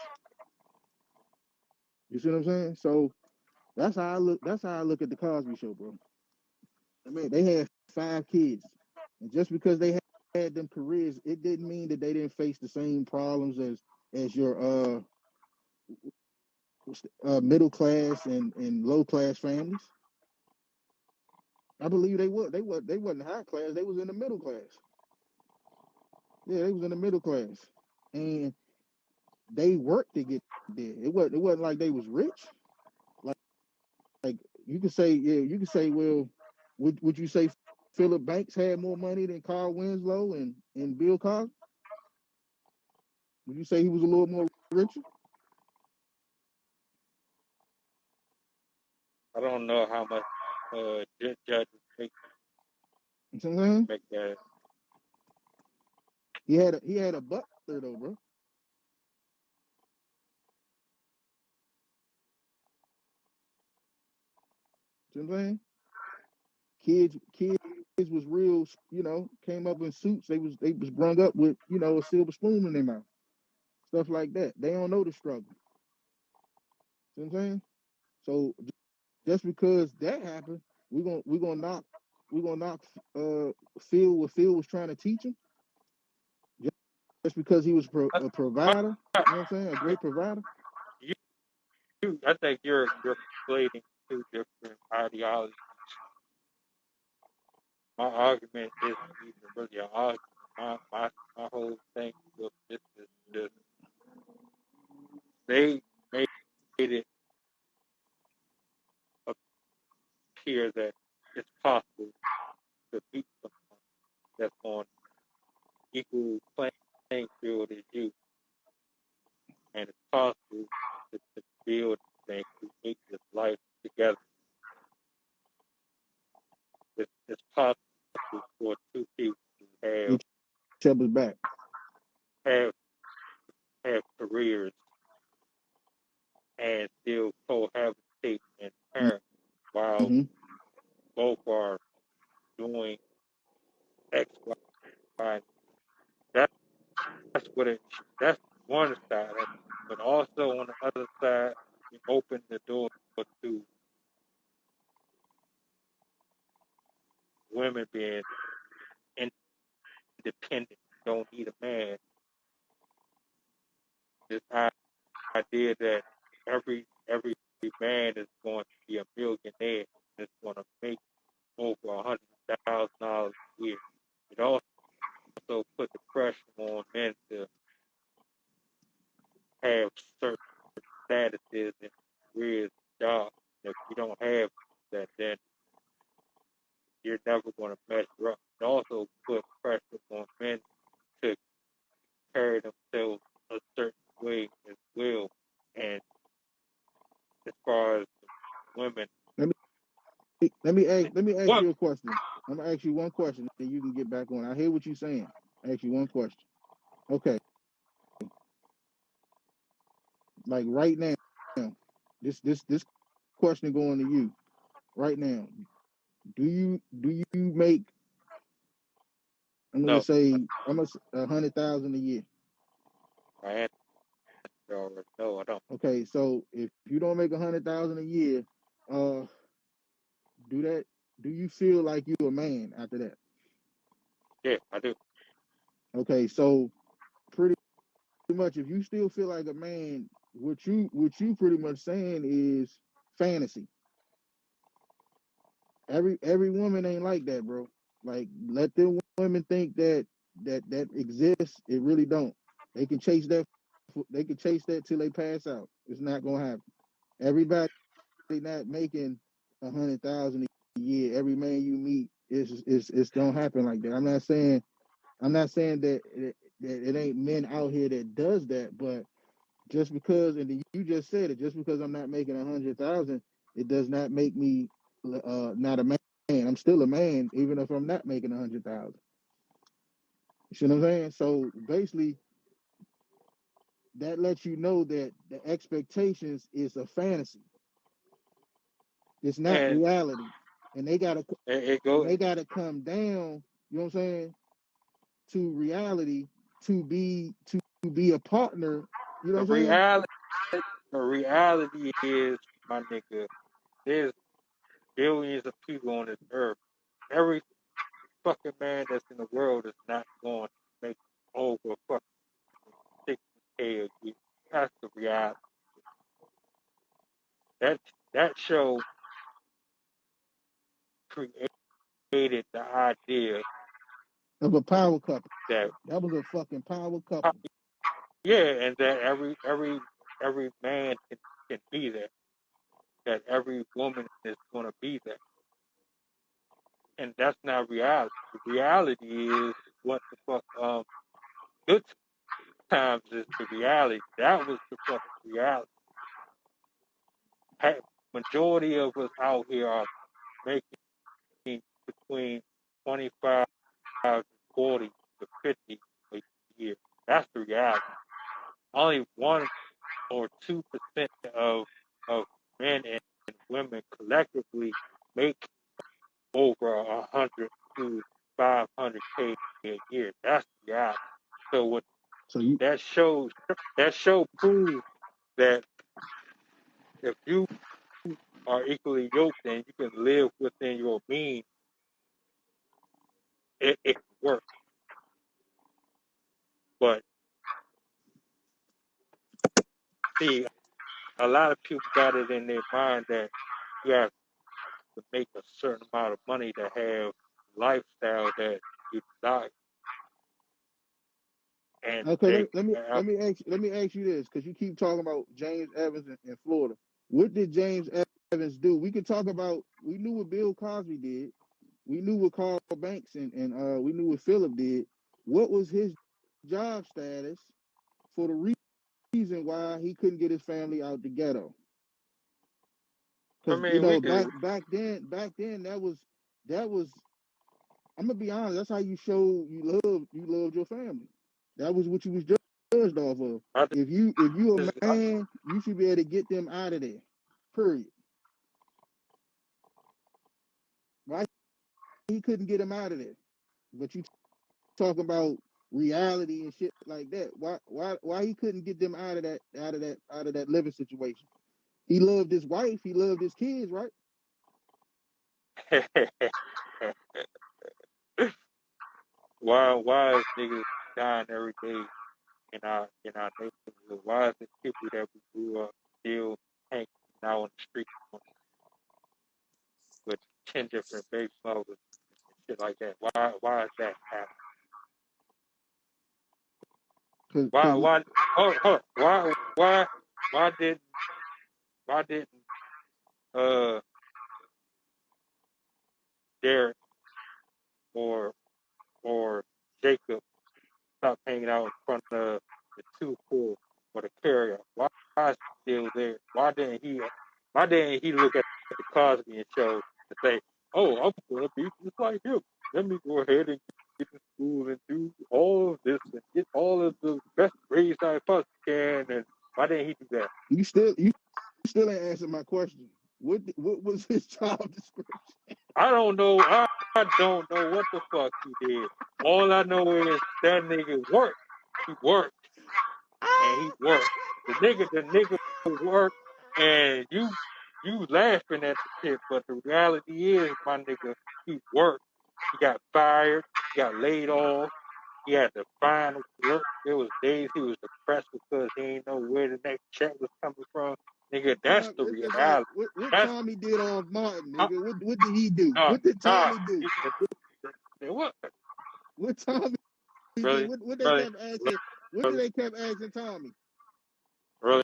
S2: You see what I'm saying? So that's how I look at the Cosby Show, bro. I mean, they had 5 kids. And just because they had them careers, it didn't mean that they didn't face the same problems as your middle class and low class families. I believe they wasn't high class. They was in the middle class. Yeah, they was in the middle class, and they worked to get there. It wasn't like they was rich. Like like you could say, yeah, you could say, well, would you say Philip Banks had more money than Carl Winslow and Bill Cosby? Would you say he was a little more richer?
S1: I don't know how much judges
S2: You know what I'm saying?
S1: make that.
S2: He had a butler though, bro. You know what I'm saying? Kids was real, came up in suits. They was brung up with, a silver spoon in their mouth. Stuff like that. They don't know the struggle. You know what I'm saying? So just because that happened, we gonna knock Phil what Phil was trying to teach him just because he was
S1: I,
S2: a
S1: I,
S2: provider. You know what I'm saying? A great provider.
S1: you, I think you're conflating two different ideologies. My argument isn't even really an argument. My whole thing with this is just they made it appear that it's possible to beat someone that's on equal playing field as you, and it's possible to build and create this life together. It's possible for two people to
S2: Each other's back.
S1: have have careers and still cohabitate and parent while
S2: Mm-hmm.
S1: both are doing X, Y, and that's what it. That's one side of it. But also on the other side, you open the door to women being independent, don't need a man, this idea that every man is going to be a millionaire, is going to make over $100,000 a year. It also put the pressure on men to have certain statuses and careers, jobs. If you don't have that, then you're never going to measure up. It also put pressure on men to carry themselves a certain way as well. And as far as women,
S2: Let let me ask
S1: what?
S2: you a question. I'm gonna ask you one question, and you can get back on. I hear what you're saying. I ask you one question. Okay, like right now, this question going to you right now. Do you make? I'm gonna
S1: No,
S2: say almost 100,000 a year.
S1: my answer is no, I don't.
S2: Okay, so if you don't make 100,000 a year, uh, do that. Do you feel like you're a man after that?
S1: Yeah, I do.
S2: Okay, so pretty much, if you still feel like a man, what you pretty much saying is fantasy. Every woman ain't like that, bro. Like let them women think that exists. It really don't. They can chase that. They can chase that till they pass out. It's not gonna happen. Everybody not making 100,000 a year. Every man you meet is don't happen like that. I'm not saying that it ain't men out here that does that, but just because, and you just said it, just because I'm not making 100,000, it does not make me not a man. I'm still a man, even if I'm not making 100,000. You see what I'm saying? So basically, that lets you know that the expectations is a fantasy. It's not
S1: And
S2: reality, and they gotta
S1: it
S2: and
S1: go
S2: they gotta come down. You know what I'm saying? To reality to be a partner. You know
S1: the
S2: what I'm saying?
S1: reality. The reality is, my nigga, there's billions of people on this earth. Every fucking man that's in the world is not going to make over fucking 60K a year. That's the reality. That that show created the idea
S2: Of a power couple.
S1: that
S2: That was a fucking power couple.
S1: yeah, and that every man can be that. That every woman is going to be that, and that's not reality. The reality is what the fuck. Good times is the reality. That was the fucking reality. Majority of us out here are making between 25 to 40 to 50 a year. That's the reality. Only 1 or 2% of men and women collectively make over 100 to 500K a year. That's the reality. So what
S2: So you
S1: that shows, that show proves that if you are equally yoked and you can live within your means, it can work. But see, a lot of people got it in their mind that you have to make a certain amount of money to have lifestyle that you desire. And
S2: okay?
S1: they,
S2: Let me ask you this, because you keep talking about James Evans in Florida. What did James Evans do? We could talk about. We knew what Bill Cosby did. We knew what Carl Banks and we knew what Philip did. What was his job status for the reason why he couldn't get his family out the ghetto?
S1: I
S2: Because
S1: mean, we could,
S2: back then that was I'm gonna be honest. That's how you show you loved your family. That was what you was judged off of.
S1: I
S2: If you
S1: just,
S2: a man, you should be able to get them out of there. Period. Why he couldn't get them out of there? But you talking about reality and shit like that. Why he couldn't get them out of that living situation? He loved his wife. He loved his kids, right?
S1: why is niggas dying every day in our neighborhood? Why is it people that we grew up still hanging out on the street with 10 different baby mothers and shit like that? Why is that happening? Why
S2: Cause
S1: why why didn't uh Derek or or Jacob stop hanging out in front of the 2-4 or the carrier? Why is he still there? Why didn't he look at the Cosby show and say, "Oh, I'm gonna be just like him. Let me go ahead and get to school and do all of this and get all of the best grades I possibly can." And why didn't he do that?
S2: you still ain't answered my question. What was his job description?
S1: I don't know. I don't know what the fuck he did. All I know is that nigga worked. He worked and he worked. The nigga worked, and you laughing at the shit, but the reality is, my nigga, he worked. He got fired. He got laid off. He had to find work. There was days he was depressed because he didn't know where the next check was coming from. Nigga, that's
S2: Tom,
S1: the
S2: it's just like
S1: reality.
S2: what
S1: That's
S2: Tommy did off Martin,
S1: uh,
S2: nigga. What did he do?
S1: nah,
S2: What did
S1: nah.
S2: Tommy do?
S1: What
S2: What Tommy did?
S1: really,
S2: What they
S1: really,
S2: kept asking? What did
S1: really,
S2: they kept asking Tommy?
S1: really?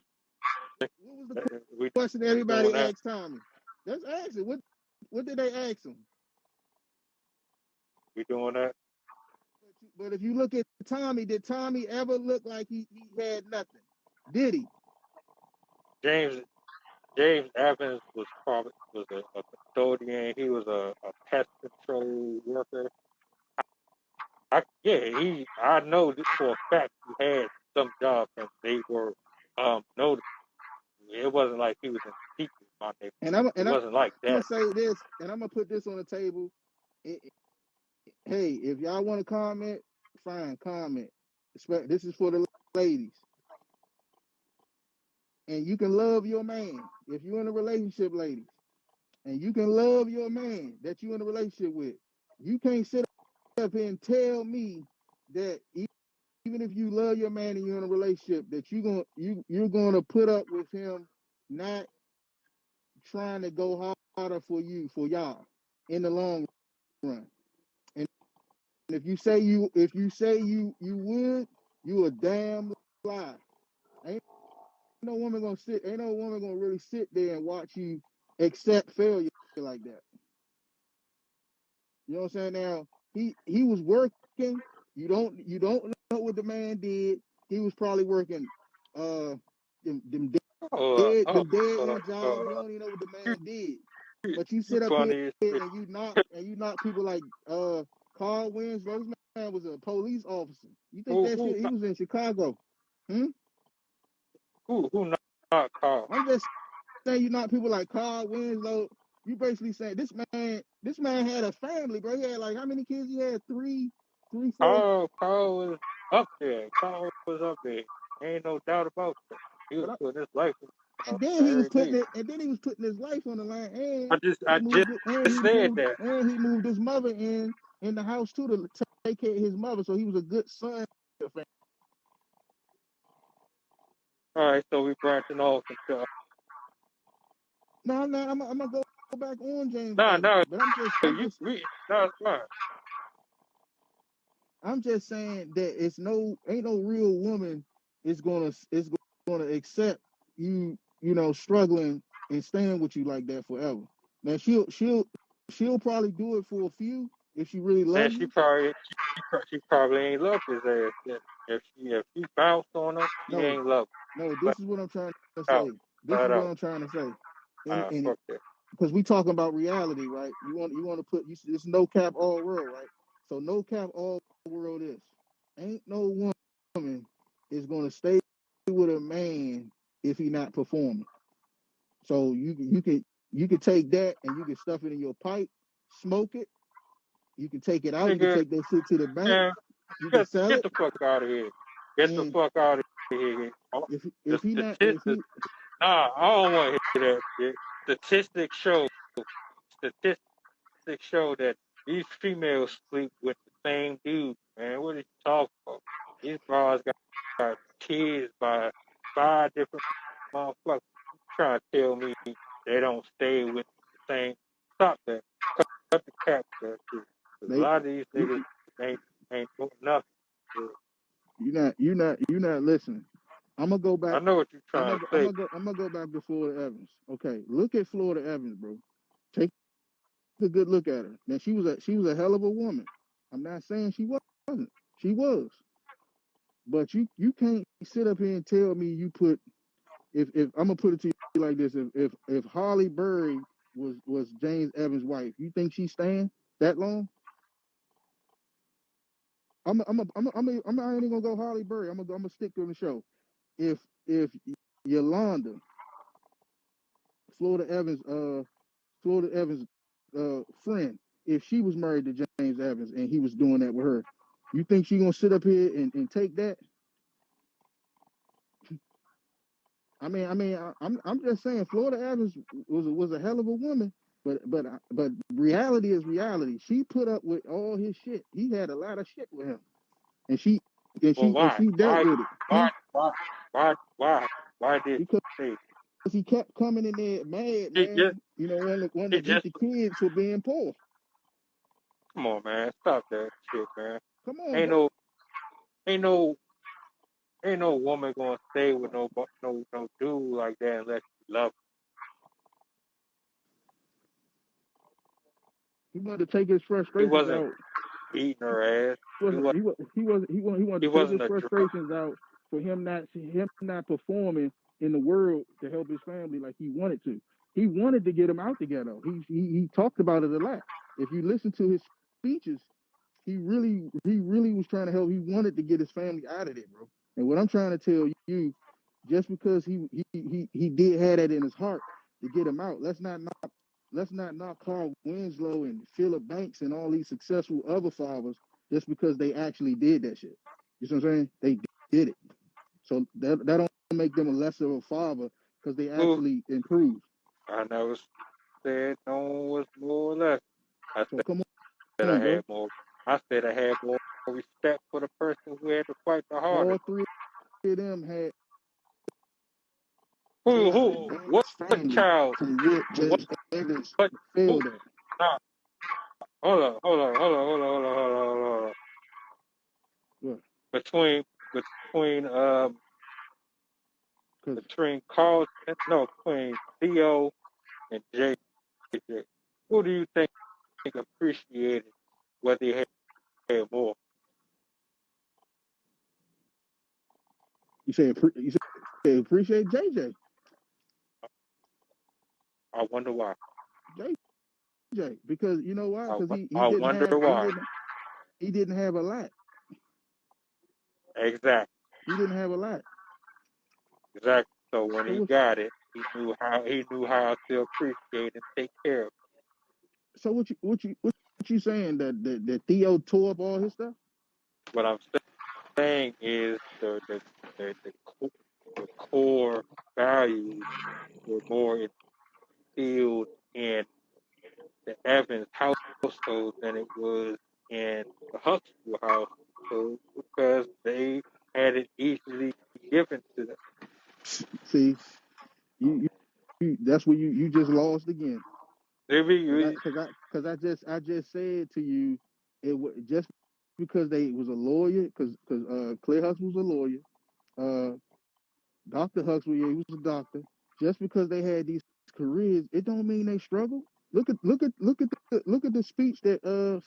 S2: What was the
S1: We
S2: question
S1: we doing
S2: everybody
S1: that?
S2: asked Tommy? Let's ask it. What did they ask him?
S1: We doing that?
S2: But if you look at Tommy, did Tommy ever look like he had nothing? Did he?
S1: James James Evans was a custodian. He was a pest control worker. I know for a fact he had some jobs and they were noticed. It wasn't like he was in secret, my nigga.
S2: And I'm
S1: It
S2: and I'm
S1: wasn't like
S2: gonna
S1: that.
S2: say this, and I'm gonna put this on the table. Hey, if y'all want to comment, fine, comment. This is for the ladies, and you can love your man if you're in a relationship, ladies, and you can love your man that you're in a relationship with. You can't sit up here and tell me that even if you love your man and you're in a relationship, that you're gonna put up with him not trying to go harder for y'all in the long run. And if you say you would, you a damn lie. Ain't ain't no woman gonna really sit there and watch you accept failure like that. You know what I'm saying? Now he was working. You don't know what the man did. He was probably working them
S1: Oh,
S2: dead
S1: oh,
S2: them dead
S1: oh,
S2: end jobs. You
S1: oh,
S2: don't even know what the
S1: you,
S2: man did.
S1: you,
S2: But you
S1: you
S2: sit up here
S1: funny as shit.
S2: and you knock people like Carl Winslow. This man was a police officer. You think
S1: Who
S2: that
S1: who
S2: shit? He was in Chicago. Hmm?
S1: who not called?
S2: I'm just saying you knock people like Carl Winslow. You basically saying this man had a family, bro. He had like how many kids? He had three, four.
S1: Carl was up there. Carl was up there. Ain't no doubt about that. He was
S2: But
S1: putting his life on
S2: and then he was
S1: every
S2: putting
S1: day.
S2: it, and then he was putting his life on the line,
S1: I
S2: and
S1: just
S2: he
S1: I just
S2: moved it, and
S1: said that.
S2: he moved his mother in the house too to take care of his mother. So he was a good son.
S1: All right, so we branching off into
S2: No, no, I'm gonna go back on James
S1: no,
S2: Evans,
S1: no,
S2: but I'm just I'm
S1: you
S2: just
S1: we no, it's fine.
S2: I'm just saying that ain't no real woman is gonna accept you struggling and staying with you like that forever. Now she'll probably do it for a few if she really
S1: And
S2: loves you.
S1: she probably ain't loved his ass. If she bounced on him, she
S2: No,
S1: ain't loved
S2: no,
S1: him.
S2: this is what I'm trying to
S1: Flat out,
S2: say. This is
S1: flat
S2: what
S1: out.
S2: I'm trying to say. And
S1: Fuck that.
S2: because we talking about reality, right? You want to put it's no cap all world, right? So no cap all world is ain't no woman is gonna stay with a man if he not performing. So you can take that and you can stuff it in your pipe, smoke it. You can take it out. You can
S1: Nigga,
S2: take that shit to the bank.
S1: man,
S2: You can sell
S1: get
S2: it.
S1: the fuck out of here. Get the
S2: And
S1: fuck out of here. The
S2: if he not if
S1: statistics.
S2: he
S1: Nah, I don't want to hear that shit. Statistics show. Statistics show that these females sleep with the same dude. Man, what are you talking about? These bras got kids by 5 different motherfuckers. You trying to tell me they don't stay with the same? Stop that. Cut the cap with that shit. 'Cause a
S2: They
S1: lot of these
S2: you,
S1: niggas ain't doing nothing.
S2: you're not listening. I'm gonna go
S1: I
S2: back.
S1: know what you're trying to say.
S2: I'm gonna go back to Florida Evans. Okay, look at Florida Evans, bro. Take a good look at her. Now she was a hell of a woman. I'm not saying she wasn't. She was. But you can't sit up here and tell me you put if I'm gonna put it to you like this, if Harley Berry was James Evans' wife, you think she's staying that long? I'm not even gonna go Harley Berry. I'm gonna stick to the show. If Yolanda, Florida Evans, Florida Evans, friend, if she was married to James Evans and he was doing that with her, you think she gonna sit up here and take that? I'm just saying Florida Evans was a hell of a woman, but reality is reality. She put up with all his shit. He had a lot of shit with him, and
S1: Well, why?
S2: she dealt with it, huh?
S1: Why? Why did
S2: Because
S1: she say?
S2: he kept coming in there mad,
S1: She just,
S2: man. You know, wanting
S1: she
S2: to get
S1: just.
S2: the kids for being poor.
S1: Come on, man. Stop that shit, man.
S2: Come on,
S1: Ain't
S2: bro.
S1: no, ain't no, ain't no woman gonna stay with no dude like that unless she love
S2: He wanted to take his
S1: him. He
S2: frustrations
S1: wasn't
S2: out.
S1: beating her ass. He was,
S2: He
S1: he
S2: wanted to take his
S1: wasn't a drug.
S2: frustrations out for him not performing in the world to help his family like he wanted to. He wanted to get him out the ghetto. He talked about it a lot. If you listen to his speeches, he really was trying to help. He wanted to get his family out of there, bro. And what I'm trying to tell you, just because he did have that in his heart to get him out, let's not knock Carl Winslow and Philip Banks and all these successful other fathers just because they actually did that shit. You see what I'm saying? They did it. So that don't make them a lesser of a father because they
S1: Who?
S2: actually improved.
S1: I never said no one was more or less. I
S2: So come
S1: said I
S2: on,
S1: had
S2: bro.
S1: more. I said I had more respect for the person who had to fight the hardest.
S2: All three of them had
S1: Who?
S2: left
S1: Who?
S2: their
S1: What
S2: damaged family
S1: child?
S2: from what
S1: What?
S2: James Evans
S1: What? Who?
S2: failed at.
S1: Nah. Hold on.
S2: What?
S1: Between between um
S2: Because
S1: between Carlton, no, between Theo and JJ, who do you think appreciated whether he had more?
S2: you say appreciate JJ.
S1: I wonder why.
S2: JJ. Because you know why? Because
S1: I wonder why.
S2: he didn't have a lot.
S1: Exactly.
S2: He didn't have a lot.
S1: Exactly. So when
S2: So
S1: he
S2: what
S1: got it, he knew how to appreciate and take care of it.
S2: so what you saying that Theo tore up all his stuff?
S1: What I'm saying is the core values were more instilled in the Evans household than it was in the Huxtable household because they had it easily given to them.
S2: See, you, that's where you just lost again. I just said to you, just because they was a lawyer, because Clay Huxley was a lawyer, uh, Dr. Huxley, yeah, he was a doctor. Just because they had these careers, it don't mean they struggle. Look at the speech that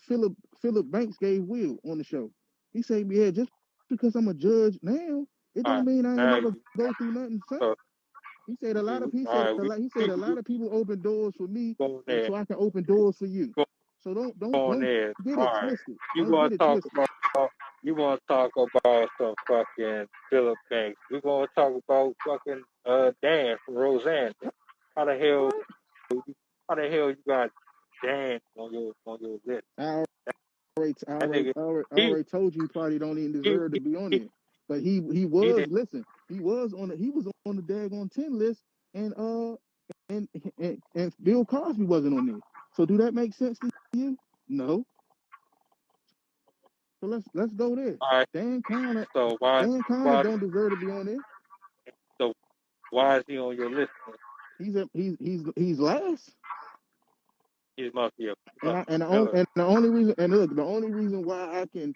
S2: Philip Banks gave Will on the show. He said, "Yeah, just because I'm a judge now, it
S1: All
S2: don't
S1: right,
S2: mean I ain't
S1: now
S2: never
S1: you
S2: go through nothing, son."
S1: so
S2: He said a lot of
S1: you all right,
S2: he said a lot of people open doors for me,
S1: go on
S2: and
S1: there.
S2: so I can open doors for you.
S1: Go
S2: So
S1: on there.
S2: get
S1: All
S2: it
S1: right.
S2: twisted.
S1: You
S2: Don't
S1: wanna
S2: get it
S1: talk
S2: twisted.
S1: about some fucking Philip Banks. We're gonna talk about fucking Dan from Roseanne. How the
S2: All
S1: hell
S2: right.
S1: how the hell you got Dan on your list? That nigga
S2: I
S1: he
S2: already told you he probably don't even
S1: he
S2: deserve to be on
S1: he,
S2: there. But
S1: he didn't
S2: he was on the daggone 10 list and and Bill Cosby wasn't on there. So do that make sense to you? No. So let's go there.
S1: All right.
S2: Dan Connor,
S1: So
S2: Dan Connor
S1: why
S2: don't deserve to be on there.
S1: so why is he on your list?
S2: He's last.
S1: He must be a
S2: And
S1: must
S2: I
S1: be killer.
S2: and the only reason and look, the only reason why I can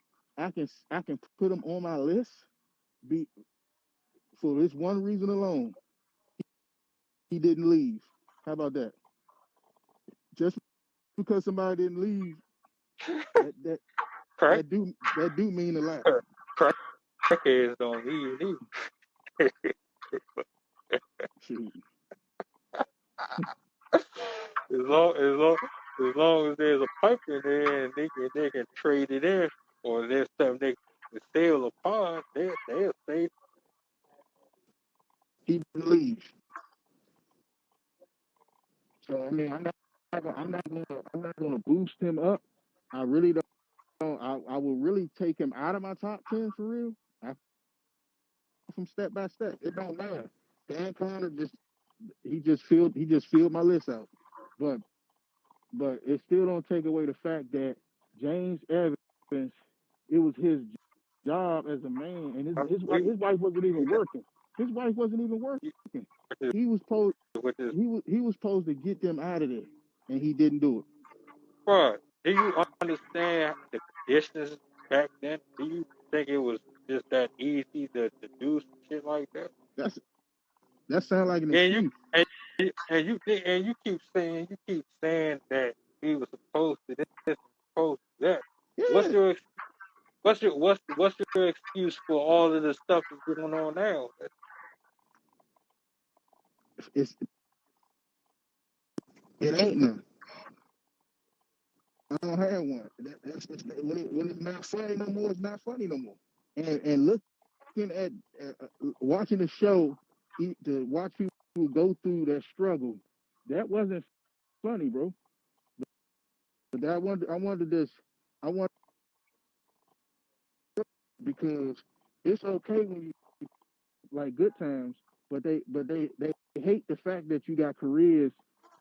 S2: put him on my list be for this one reason alone. He didn't leave. How about that? Just because somebody didn't leave, that that
S1: Crack
S2: that do mean a lot.
S1: crackheads don't leave either.
S2: Shoot.
S1: As long as there's a pipe in there and they can trade it in, or there's something they can sell upon, they'll stay.
S2: He didn't leave. So I mean I'm not gonna boost him up. I really don't. I will really take him out of my top 10 for real. I from step by step. It don't matter. Dan Connor he just filled my list out. But it still don't take away the fact that James Evans, it was his job as a man, and
S1: We
S2: his wife wasn't even working. His wife wasn't even working. He was supposed
S1: which is
S2: he was supposed to get them out of there, and he didn't do it.
S1: bro. Do you understand the conditions back then? Do you think it was just that easy to do some shit like that?
S2: That's that sounds like an
S1: And you
S2: excuse.
S1: and, and you keep saying that he was supposed to this and supposed to that. What's
S2: Yeah,
S1: your what's your excuse for all of the stuff that's going on now?
S2: it's it ain't none. I don't have one. That's when it's not funny no more. It's not funny no more. And looking at watching the show, to watch people go through that struggle, that wasn't funny, bro. But I wanted this. I want because it's okay when you like good times, but they hate the fact that you got careers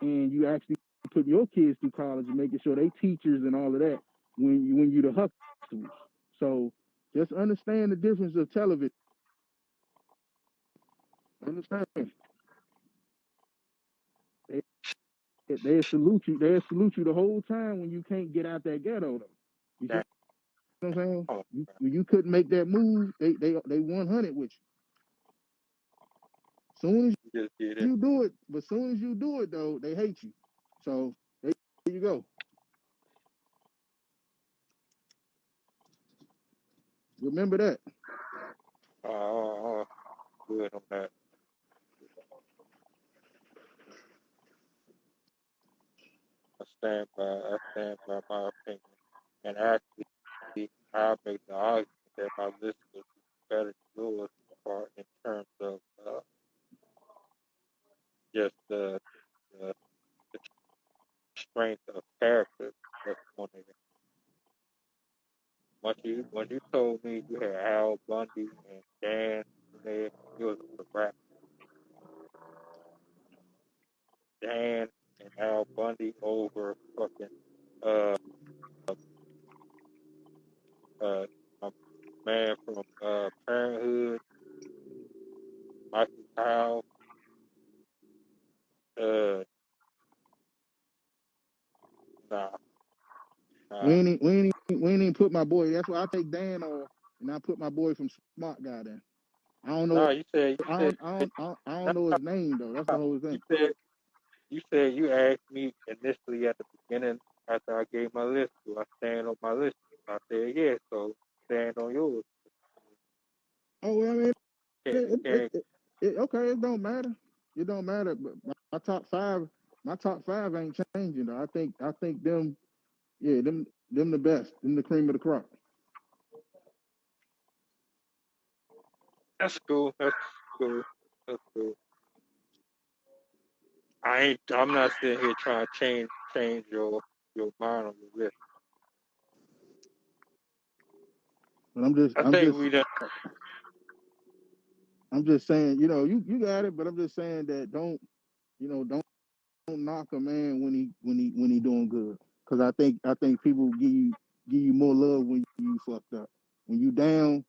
S2: and you actually put your kids through college and making sure they teachers and all of that when you the hustlers. So just understand the difference of television. Understand they they salute you. They salute you the whole time when you can't get out that ghetto though. You see
S1: That,
S2: what I'm saying?
S1: oh,
S2: When you couldn't make that move, they 100 with you. Soon as
S1: you just did it.
S2: you do it, but soon as you do it though, they hate you. So there you go. Remember that.
S1: Good on that. I stand by my opinion. And actually, I make the argument that my list would be better than yours for in terms of just the strength of character that's on it. When you told me you had Al Bundy and Dan in there, it was a rap. Dan and Al Bundy over fucking uh uh my man from Parenthood, Michael Kyle, uh nah,
S2: We
S1: nah.
S2: ain't we ain't even put my boy. That's why I take Dan off and I put my boy from Smart Guy there. I don't know.
S1: No,
S2: I don't
S1: no,
S2: know his name though. That's the whole
S1: you
S2: thing.
S1: said you asked me initially at the beginning after I gave my list, do I stand on my list? I said yes, so stand on yours.
S2: Oh well, I mean,
S1: Can't, can't,
S2: okay. It don't matter. It don't matter. But my top five ain't changing though. I think them, yeah, them the best. Them the cream of the crop.
S1: that's cool. That's cool. That's cool. I'm not sitting here trying to change your mind on your list.
S2: But
S1: I think we done.
S2: I'm just saying. You know, you got it. But I'm just saying that don't knock a man when he doing good. Because I think people give you more love when you fucked up. When you down,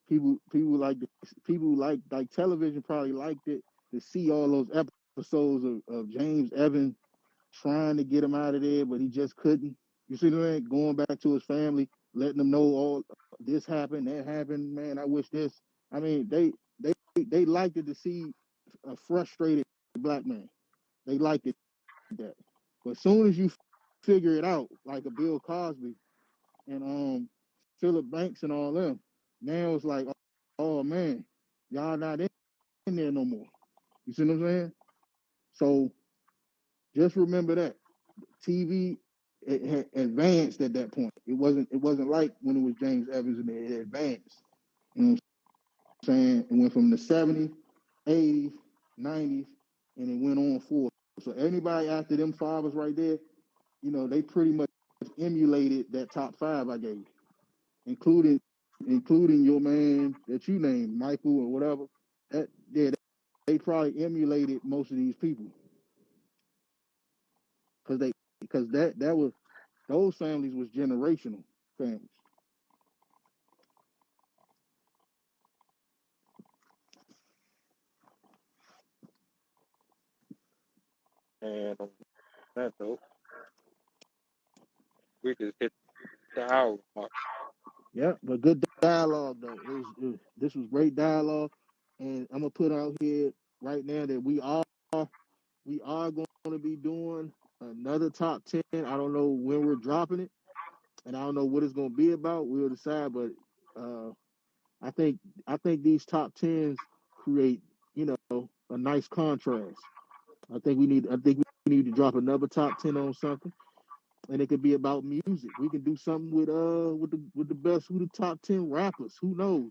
S2: people like people like television probably liked it to see all those episodes of James Evans trying to get him out of there, but he just couldn't. You see what I mean? Going back to his family, letting them know all this happened, that happened. Man, I wish this. I mean, they liked it to see a frustrated black man. They liked it that. But as soon as you figure it out, like a Bill Cosby and Philip Banks and all them, now it's like, oh man, y'all not in there no more. You see what I'm saying? So just remember that TV it had advanced at that point. It wasn't like when it was James Evans and it advanced. You know what I'm saying? It went from the 70s, 80s, 90s, and it went on forward. So anybody after them fathers right there, they pretty much emulated that top five I gave, including including your man that you named, Michael or whatever. That yeah, they probably emulated most of these people because that was those families was generational families.
S1: And on that note, we just hit the hour mark.
S2: Yeah, but good dialogue though. This was great dialogue, and I'm gonna put out here right now that we are going to be doing another top 10. I don't know when we're dropping it, and I don't know what it's going to be about. We'll decide, but uh, I think these top tens create a nice contrast. I think we need to drop another top 10 on something, and it could be about music. We can do something with the best, who the top 10 rappers, who knows,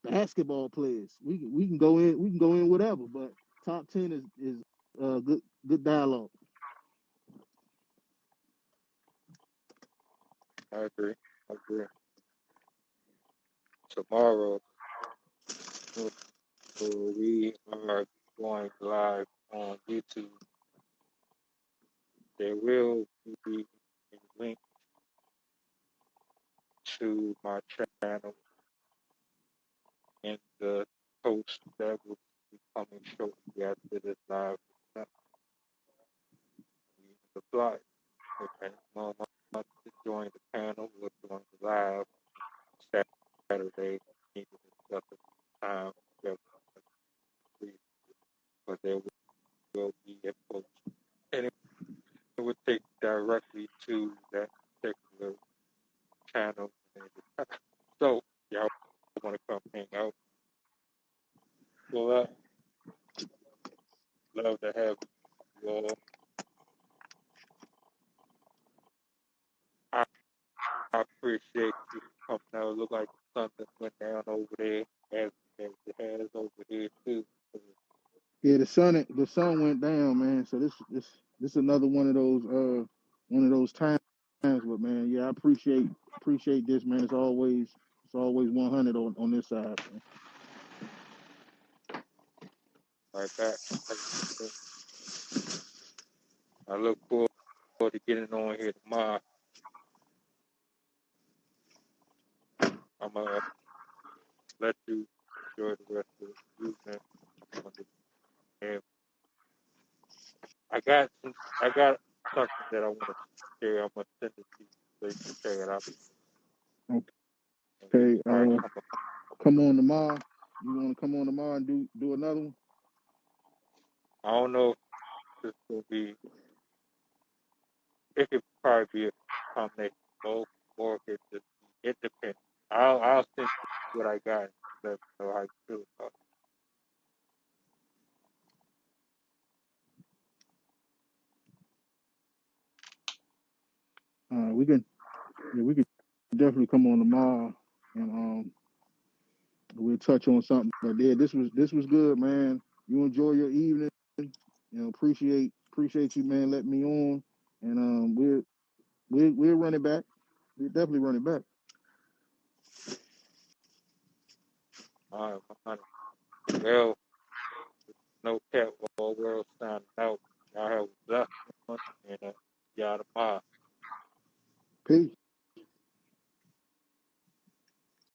S2: basketball players. We can go in whatever, but top 10 is good dialogue.
S1: I agree. I agree. Tomorrow, we are going live on YouTube. There will be a link to my channel in the post that will be coming shortly after this live. The fly. If anyone wants to join the panel, we're doing the live Saturday. Need to discuss it time, but there will be a post, and it would take directly to that particular channel. So, y'all want to come hang out? Well, love to have you all. I, I appreciate you coming out. It look like something went down over there as it has over here too.
S2: Yeah, the sun went down, man. So this is another one of those times. But man, yeah, I appreciate this, man. It's always 100 on this side, man.
S1: Right back. I look forward to getting on here tomorrow. I'm gonna let you enjoy the rest of the evening. And I got something that I want to share. I'm gonna send it to you so you can check it out. And we
S2: Okay,
S1: probably come up.
S2: come on tomorrow. You want to come on tomorrow and do another one?
S1: I don't know if this will be. It could probably be a combination of both, or it could just be. It depends. I'll send you what I got and let me know how you feel about
S2: We can definitely come on tomorrow, and we'll touch on something. But yeah, this was good, man. You enjoy your evening. Appreciate you, man. Letting me on, and we'll run it back. We'll definitely run it back.
S1: it. All right, my honey. Well, no cat all world signing out. Y'all have a blessed one and y'all tomorrow.
S2: Peace.